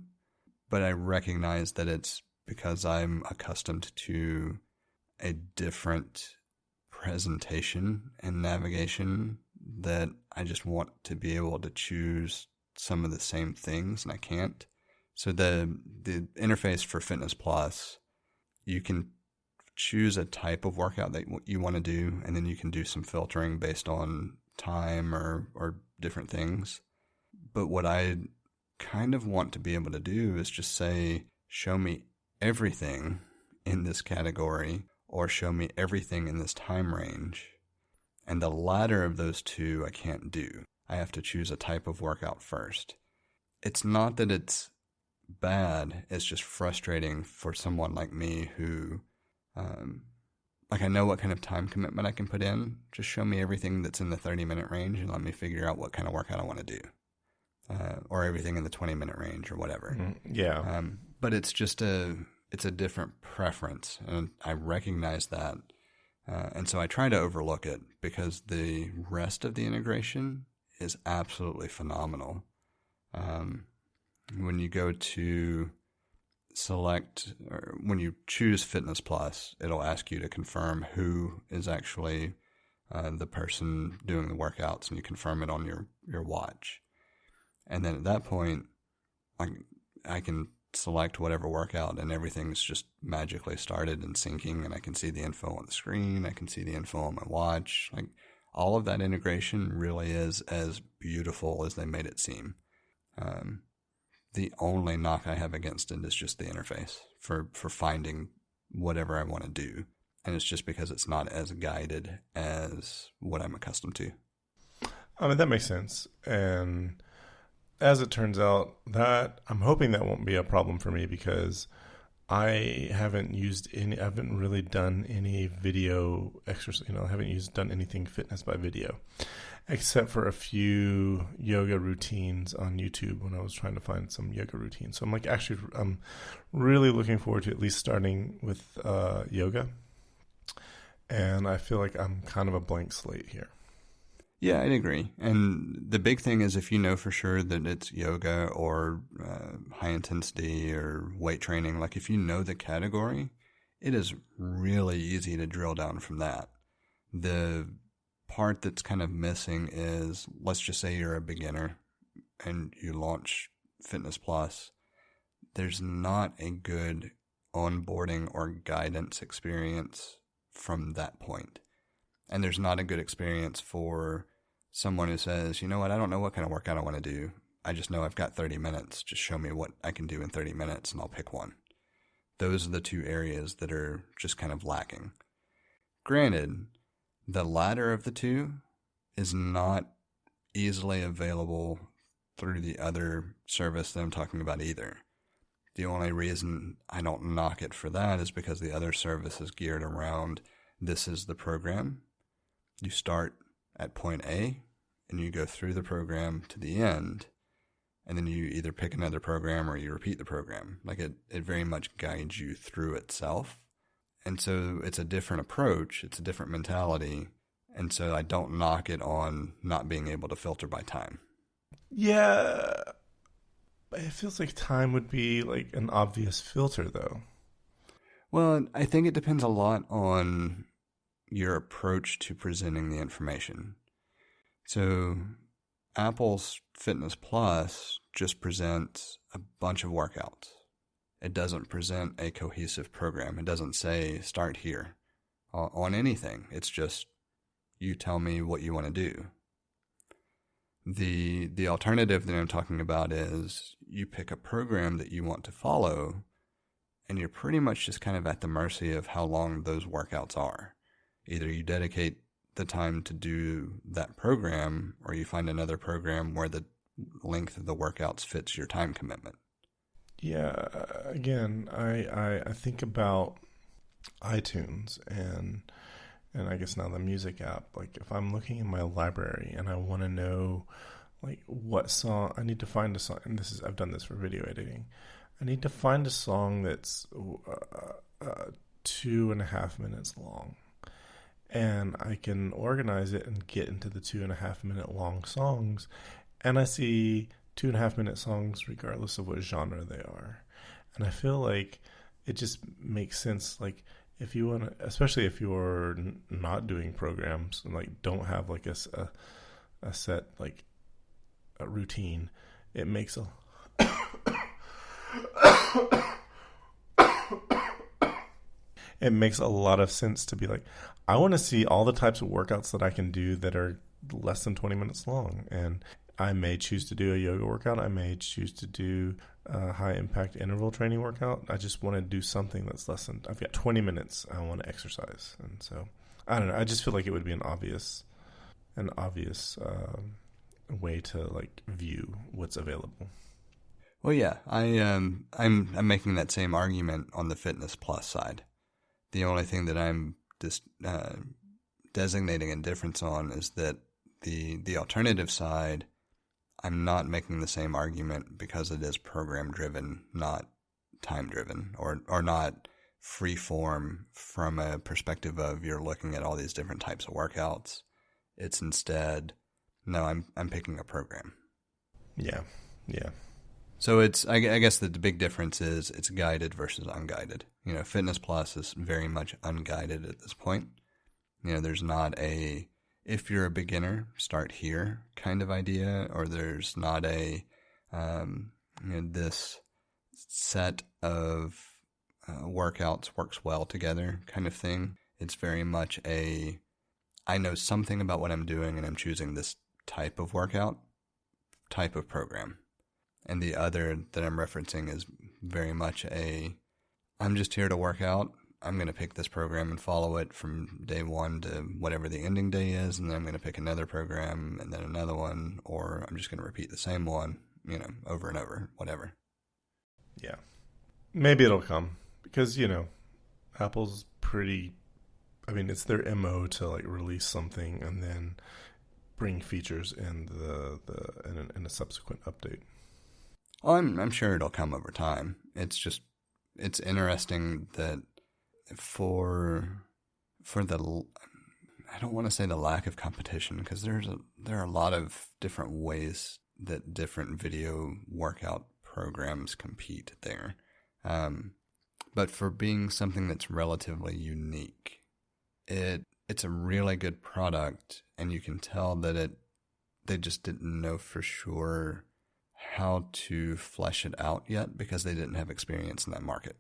Speaker 1: but I recognize that it's because I'm accustomed to a different presentation and navigation that I just want to be able to choose some of the same things, and I can't. So the interface for Fitness Plus, you can choose a type of workout that you want to do, and then you can do some filtering based on time or different things. But what I kind of want to be able to do is just say, show me everything in this category, or show me everything in this time range. And the latter of those two I can't do. I have to choose a type of workout first. It's not that it's bad, it's just frustrating for someone like me who, I know what kind of time commitment I can put in. Just show me everything that's in the 30-minute range and let me figure out what kind of workout I want to do. Or everything in the 20-minute range or whatever.
Speaker 2: Yeah.
Speaker 1: But it's just it's a different preference, and I recognize that. And so I try to overlook it because the rest of the integration is absolutely phenomenal. When you go to select, or when you choose Fitness Plus, it'll ask you to confirm who is actually the person doing the workouts, and you confirm it on your watch. And then at that point, I can select whatever workout and everything's just magically started and syncing, and I can see the info on the screen. I can see the info on my watch. All of that integration really is as beautiful as they made it seem. The only knock I have against it is just the interface for finding whatever I want to do. And it's just because it's not as guided as what I'm accustomed to.
Speaker 2: I mean, that makes sense. And as it turns out, that I'm hoping that won't be a problem for me because I haven't really done any video exercise. I haven't done anything fitness by video, except for a few yoga routines on YouTube when I was trying to find some yoga routines. So I'm really looking forward to at least starting with yoga. And I feel like I'm kind of a blank slate here.
Speaker 1: Yeah, I'd agree. And the big thing is if you know for sure that it's yoga or high intensity or weight training, like if you know the category, it is really easy to drill down from that. The part that's kind of missing is, let's just say you're a beginner and you launch Fitness Plus. There's not a good onboarding or guidance experience from that point. And there's not a good experience for someone who says, you know what, I don't know what kind of workout I want to do. I just know I've got 30 minutes. Just show me what I can do in 30 minutes and I'll pick one. Those are the two areas that are just kind of lacking. Granted, the latter of the two is not easily available through the other service that I'm talking about either. The only reason I don't knock it for that is because the other service is geared around, this is the program. You start at point A and you go through the program to the end, and then you either pick another program or you repeat the program. Like it very much guides you through itself. And so it's a different approach. It's a different mentality. And so I don't knock it on not being able to filter by time.
Speaker 2: Yeah. It feels like time would be like an obvious filter, though.
Speaker 1: Well, I think it depends a lot on your approach to presenting the information. So Apple's Fitness Plus just presents a bunch of workouts. It doesn't present a cohesive program. It doesn't say start here on anything. It's just you tell me what you want to do. The alternative that I'm talking about is you pick a program that you want to follow, and you're pretty much just kind of at the mercy of how long those workouts are. Either you dedicate the time to do that program, or you find another program where the length of the workouts fits your time commitment.
Speaker 2: Yeah, again, I think about iTunes and I guess now the music app. Like if I'm looking in my library and I want to know like what song, I need to find a song, and I've done this for video editing. I need to find a song that's 2.5 minutes long. And I can organize it and get into the 2.5 minute long songs. And I see 2.5 minute songs regardless of what genre they are. And I feel like it just makes sense. Like if you want to, especially if you're not doing programs and like don't have like a set, like a routine, it makes a it makes a lot of sense to be like, I want to see all the types of workouts that I can do that are less than 20 minutes long. And I may choose to do a yoga workout. I may choose to do a high impact interval training workout. I just want to do something that's less than, I've got 20 minutes. I want to exercise. And so, I don't know. I just feel like it would be an obvious way to like view what's available.
Speaker 1: Well, yeah, I'm making that same argument on the Fitness Plus side. The only thing that I'm just designating a difference on is that the alternative side, I'm not making the same argument because it is program driven, not time driven, or not free form from a perspective of you're looking at all these different types of workouts. It's instead, no, I'm picking a program.
Speaker 2: Yeah.
Speaker 1: So it's, I guess the big difference is it's guided versus unguided. You know, Fitness Plus is very much unguided at this point. You know, there's not a, if you're a beginner, start here kind of idea, or there's not a, this set of workouts works well together kind of thing. It's very much a, I know something about what I'm doing and I'm choosing this type of workout, type of program. And the other that I'm referencing is very much a, I'm just here to work out. I'm going to pick this program and follow it from day one to whatever the ending day is. And then I'm going to pick another program and then another one, or I'm just going to repeat the same one, you know, over and over, whatever.
Speaker 2: Yeah. Maybe it'll come because, you know, Apple's pretty, I mean, it's their MO to like release something and then bring features in in a subsequent update.
Speaker 1: Oh, I'm sure it'll come over time. It's just, it's interesting that for the, I don't want to say the lack of competition, because there are a lot of different ways that different video workout programs compete there. But for being something that's relatively unique, it's a really good product, and you can tell that they just didn't know for sure how to flesh it out yet because they didn't have experience in that market.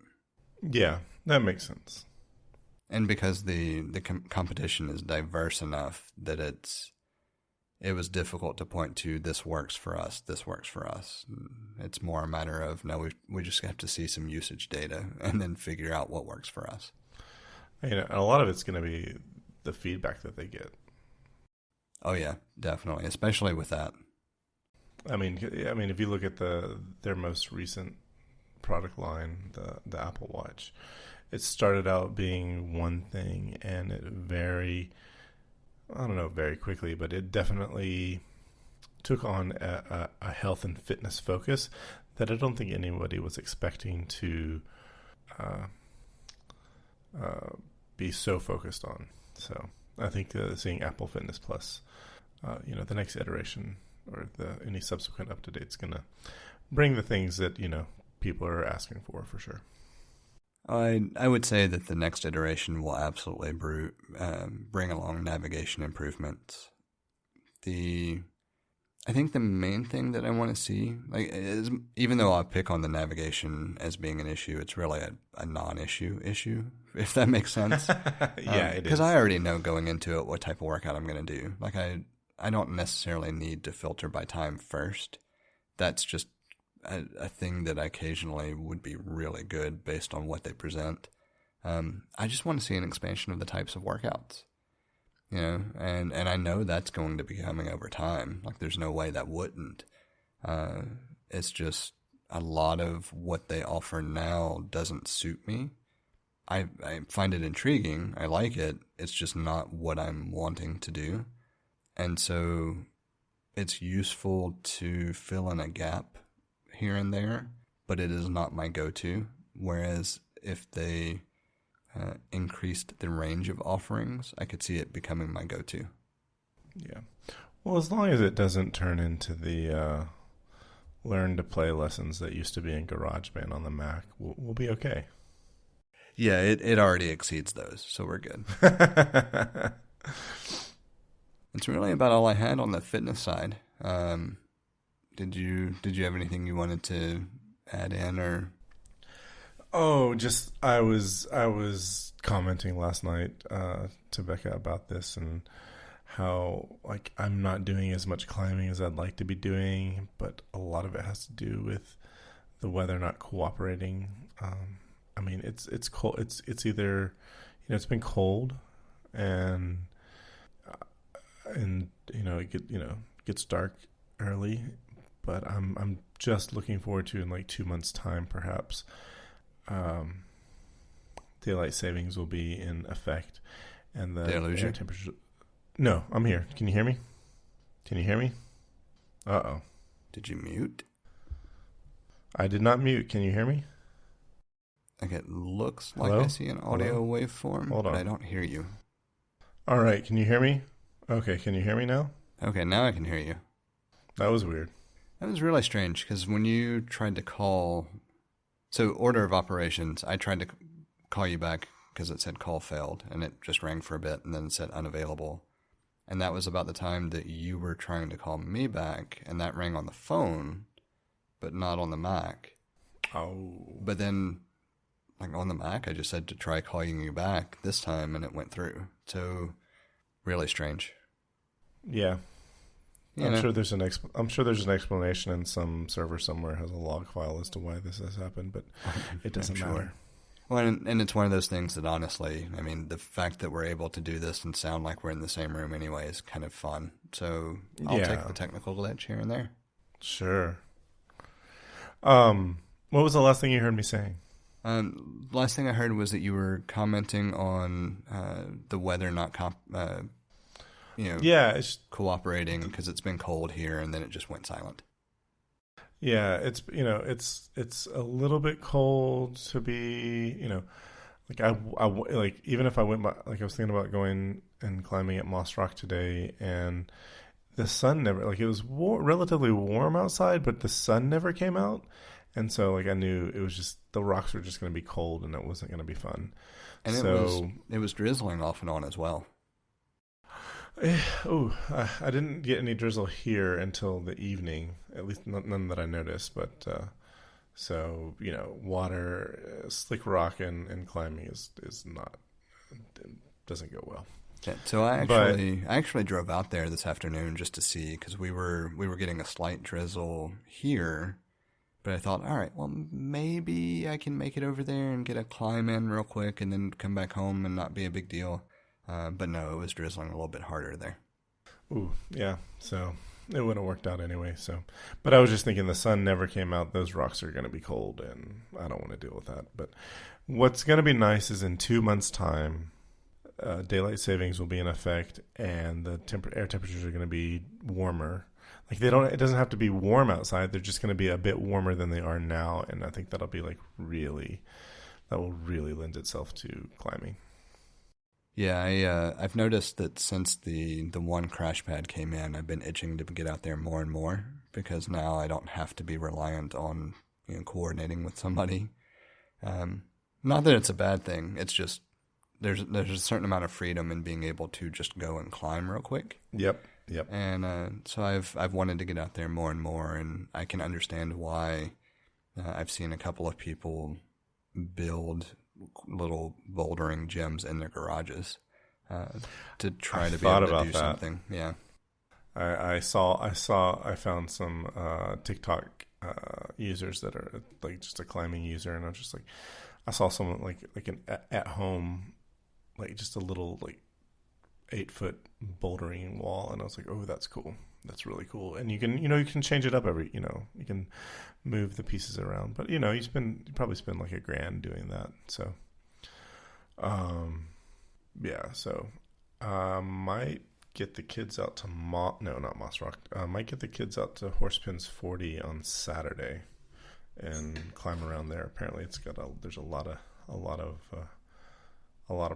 Speaker 2: Yeah, that makes sense.
Speaker 1: And because the competition is diverse enough that it was difficult to point to, this works for us, this works for us. It's more a matter of, no, we just have to see some usage data and then figure out what works for us.
Speaker 2: A lot of it's going to be the feedback that they get. Oh
Speaker 1: yeah, definitely, especially with that.
Speaker 2: I mean, if you look at their most recent product line, the Apple Watch, it started out being one thing, and it very quickly, but it definitely took on a health and fitness focus that I don't think anybody was expecting to be so focused on. So I think seeing Apple Fitness Plus, the next iteration or any subsequent up-to-date is going to bring the things that, people are asking for sure.
Speaker 1: I would say that the next iteration will absolutely bring along navigation improvements. I think the main thing that I want to see, is, even though I pick on the navigation as being an issue, it's really a non-issue, if that makes sense.
Speaker 2: Yeah, it is.
Speaker 1: Because I already know going into it what type of workout I'm going to do. I don't necessarily need to filter by time first. That's just a thing that occasionally would be really good based on what they present. I just want to see an expansion of the types of workouts, and I know that's going to be coming over time. There's no way that wouldn't. It's just a lot of what they offer now doesn't suit me. I find it intriguing. I like it. It's just not what I'm wanting to do. And so it's useful to fill in a gap here and there, but it is not my go-to. Whereas if they increased the range of offerings, I could see it becoming my go-to.
Speaker 2: Yeah. Well, as long as it doesn't turn into the learn to play lessons that used to be in GarageBand on the Mac, we'll be okay.
Speaker 1: Yeah, it already exceeds those, so we're good. It's really about all I had on the fitness side. Did you have anything you wanted to add in, or?
Speaker 2: Oh, just I was commenting last night to Becca about this and how I'm not doing as much climbing as I'd like to be doing, but a lot of it has to do with the weather not cooperating. It's cold. It's either it's been cold and it gets dark early. But I'm just looking forward to, in 2 months' time, perhaps, daylight savings will be in effect, and the air temperature. No, I'm here. Can you hear me? Can you hear me? Uh-oh.
Speaker 1: Did you mute?
Speaker 2: I did not mute. Can you hear me?
Speaker 1: It looks like
Speaker 2: Hello?
Speaker 1: I see an audio waveform,
Speaker 2: Hold on.
Speaker 1: but I don't hear you.
Speaker 2: All right. Can you hear me? Okay. Can you hear me now?
Speaker 1: Okay, now I can hear you.
Speaker 2: That was weird.
Speaker 1: That was really strange, because when you tried to call... So, order of operations, I tried to call you back because it said call failed, and it just rang for a bit, and then it said unavailable. And that was about the time that you were trying to call me back, and that rang on the phone, but not on the Mac.
Speaker 2: Oh.
Speaker 1: But then, on the Mac, I just said to try calling you back this time, and it went through. So, really strange.
Speaker 2: Yeah. I'm sure there's an explanation, and some server somewhere has a log file as to why this has happened, but it doesn't matter.
Speaker 1: Well, and it's one of those things that, honestly, the fact that we're able to do this and sound like we're in the same room anyway is kind of fun. So I'll take the technical glitch here and there.
Speaker 2: Sure. What was the last thing you heard me saying?
Speaker 1: Last thing I heard was that you were commenting on the weather not it's cooperating because it's been cold here, and then it just went silent.
Speaker 2: Yeah, it's a little bit cold to be, even if I went by, I was thinking about going and climbing at Moss Rock today, and the sun never, like, it was relatively warm outside, but the sun never came out. And so, like, I knew it was just, the rocks were just going to be cold and it wasn't going to be fun.
Speaker 1: And
Speaker 2: so,
Speaker 1: it was drizzling off and on as well.
Speaker 2: I didn't get any drizzle here until the evening, at least none that I noticed. But so, water, slick rock and climbing is not, it doesn't go well.
Speaker 1: Yeah, so I actually drove out there this afternoon just to see, because we were getting a slight drizzle here, but I thought, all right, well, maybe I can make it over there and get a climb in real quick and then come back home and not be a big deal. But no, it was drizzling a little bit harder there.
Speaker 2: Ooh, yeah. So it would have worked out anyway. So, but I was just thinking the sun never came out. Those rocks are going to be cold, and I don't want to deal with that. But what's going to be nice is in 2 months' time, daylight savings will be in effect, and the air temperatures are going to be warmer. Like, it doesn't have to be warm outside. They're just going to be a bit warmer than they are now, and I think that'll be that will really lend itself to climbing.
Speaker 1: Yeah, I've noticed that since the one crash pad came in, I've been itching to get out there more and more, because now I don't have to be reliant on coordinating with somebody. Not that it's a bad thing. It's just there's a certain amount of freedom in being able to just go and climb real quick.
Speaker 2: Yep.
Speaker 1: And so I've wanted to get out there more and more, and I can understand why I've seen a couple of people build little bouldering gyms in their garages to try to be able to do something. Yeah,
Speaker 2: I found some TikTok users that are like just a climbing user, and I saw someone like an at home, like just a little 8-foot bouldering wall, and I was like, oh, that's cool. That's really cool. And you can change it up you can move the pieces around, but you probably spend like $1,000 doing that. So, so might get the kids out to not Moss Rock. Might get the kids out to Horsepins 40 on Saturday and climb around there. Apparently there's a lot of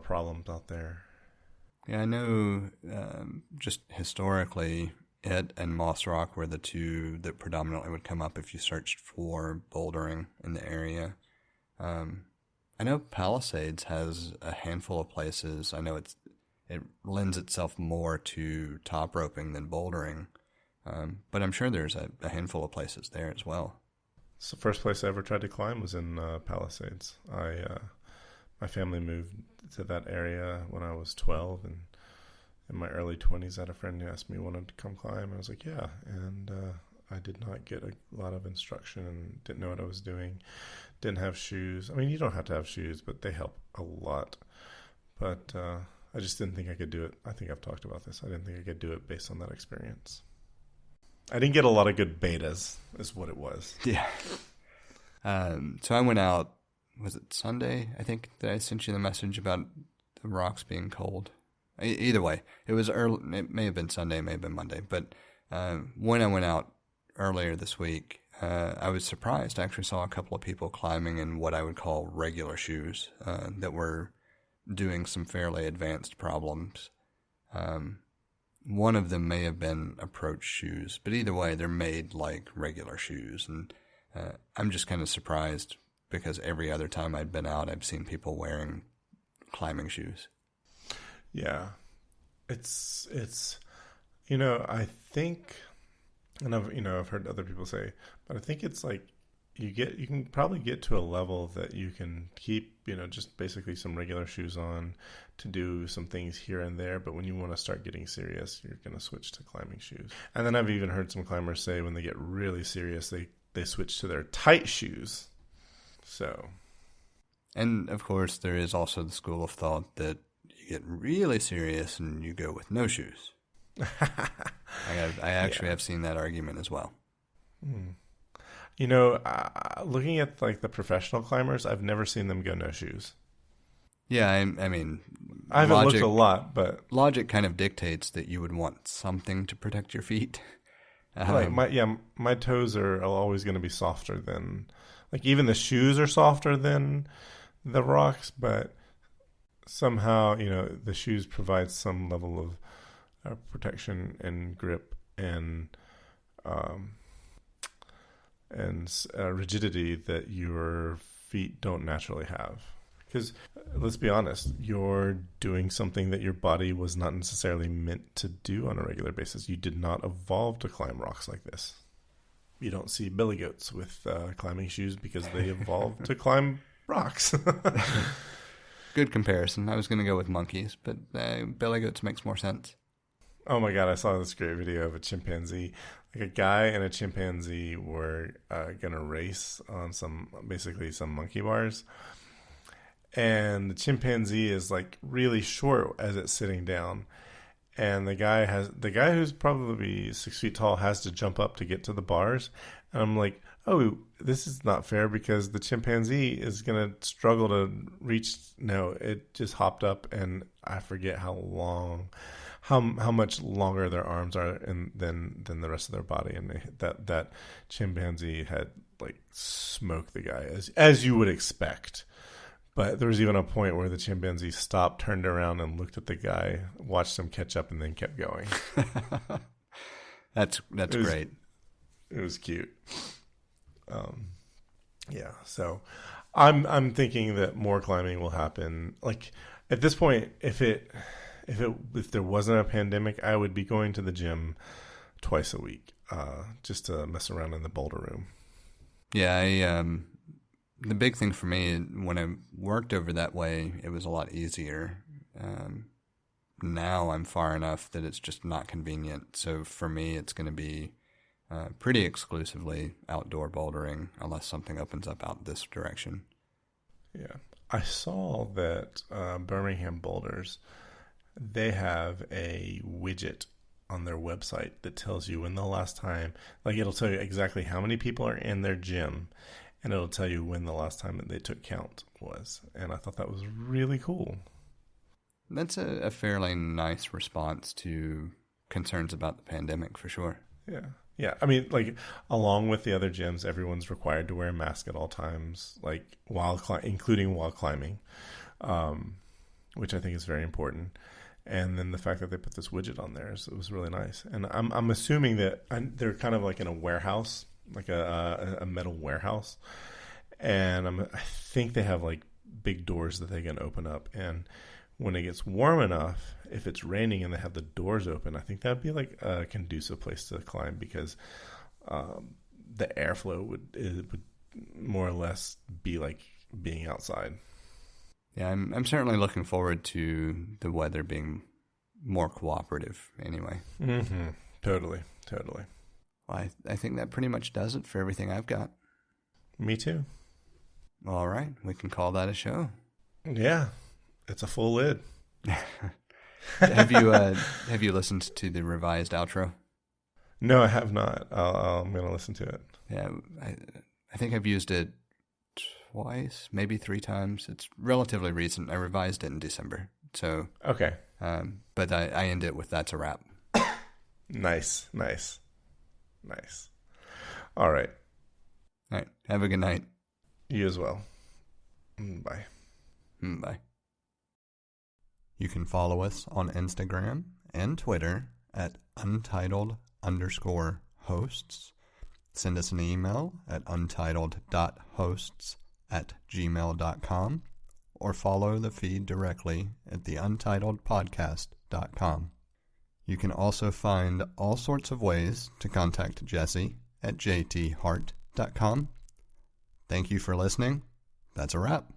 Speaker 2: problems out there.
Speaker 1: Yeah, I know just historically, it and Moss Rock were the two that predominantly would come up if you searched for bouldering in the area. I know Palisades has a handful of places. I know it lends itself more to top roping than bouldering, but I'm sure there's a handful of places there as well.
Speaker 2: So the first place I ever tried to climb was in Palisades. My family moved to that area when I was 12, and in my early 20s, I had a friend who asked me wanted to come climb. I was like, yeah. And I did not get a lot of instruction and didn't know what I was doing. Didn't have shoes. I mean, you don't have to have shoes, but they help a lot. But I just didn't think I could do it. I think I've talked about this. I didn't think I could do it based on that experience. I didn't get a lot of good betas, is what it was.
Speaker 1: Yeah. So I went out, was it Sunday, I think, that I sent you the message about the rocks being cold. Either way, it was early. It may have been Sunday, may have been Monday. But when I went out earlier this week, I was surprised. I actually saw a couple of people climbing in what I would call regular shoes that were doing some fairly advanced problems. One of them may have been approach shoes, but either way, they're made like regular shoes. And I'm just kind of surprised because every other time I'd been out, I've seen people wearing climbing shoes.
Speaker 2: Yeah, it's I think, and I've heard other people say, but I think it's like you can probably get to a level that you can keep, just basically some regular shoes on to do some things here and there. But when you want to start getting serious, you're going to switch to climbing shoes. And then I've even heard some climbers say when they get really serious, they switch to their tight shoes. So,
Speaker 1: and of course, there is also the school of thought that you get really serious and you go with no shoes. I actually have seen that argument as well.
Speaker 2: Looking at like the professional climbers, I've never seen them go no shoes.
Speaker 1: Yeah, I mean,
Speaker 2: I haven't looked a lot, but
Speaker 1: logic kind of dictates that you would want something to protect your feet.
Speaker 2: My toes are always going to be softer than, like, even the shoes are softer than the rocks, but somehow, the shoes provide some level of protection and grip and rigidity that your feet don't naturally have. Because let's be honest, you're doing something that your body was not necessarily meant to do on a regular basis. You did not evolve to climb rocks like this. You don't see billy goats with climbing shoes because they evolved to climb rocks.
Speaker 1: Good comparison. I was going to go with monkeys, but billy goats makes more sense.
Speaker 2: Oh my God, I saw this great video of a chimpanzee. Like a guy and a chimpanzee were going to race on some monkey bars. And the chimpanzee is like really short as it's sitting down. And the guy who's probably 6 feet tall has to jump up to get to the bars. And I'm like, oh, this is not fair because the chimpanzee is going to struggle to reach. No, it just hopped up, and I forget how much longer their arms are than the rest of their body. And that chimpanzee had like smoked the guy as you would expect. But there was even a point where the chimpanzee stopped, turned around, and looked at the guy, watched him catch up, and then kept going.
Speaker 1: That's great.
Speaker 2: It was cute. Yeah. So, I'm thinking that more climbing will happen. Like at this point, if there wasn't a pandemic, I would be going to the gym twice a week, just to mess around in the boulder room.
Speaker 1: Yeah, the big thing for me, when I worked over that way, it was a lot easier. Now I'm far enough that it's just not convenient. So for me, it's going to be pretty exclusively outdoor bouldering unless something opens up out this direction.
Speaker 2: Yeah. I saw that Birmingham Boulders, they have a widget on their website that tells you when the last time, like it'll tell you exactly how many people are in their gym. And it'll tell you when the last time that they took count was. And I thought that was really cool.
Speaker 1: That's a fairly nice response to concerns about the pandemic, for sure.
Speaker 2: Yeah. Yeah. I mean, like, along with the other gyms, everyone's required to wear a mask at all times, like, including while climbing, which I think is very important. And then the fact that they put this widget on there, it was really nice. And I'm assuming that they're kind of like in a warehouse, like a metal warehouse, and I think they have like big doors that they can open up, and when it gets warm enough, if it's raining and they have the doors open, I think that'd be like a conducive place to climb because the airflow would more or less be like being outside.
Speaker 1: Yeah, I'm certainly looking forward to the weather being more cooperative anyway.
Speaker 2: Mm-hmm. Totally.
Speaker 1: Well, I think that pretty much does it for everything I've got.
Speaker 2: Me too.
Speaker 1: All right, we can call that a show.
Speaker 2: Yeah, it's a full lid.
Speaker 1: Have you listened to the revised outro?
Speaker 2: No, I have not. I'm going to listen to it.
Speaker 1: Yeah, I think I've used it twice, maybe 3 times. It's relatively recent. I revised it in December. So
Speaker 2: okay.
Speaker 1: But I end it with "that's a wrap."
Speaker 2: Nice. All right.
Speaker 1: Have a good night.
Speaker 2: You as well. Bye.
Speaker 1: Bye. You can follow us on Instagram and Twitter at untitled_hosts. Send us an email at untitled.hosts@gmail.com or follow the feed directly at theUntitledPodcast.com. You can also find all sorts of ways to contact Jesse at jthart.com. Thank you for listening. That's a wrap.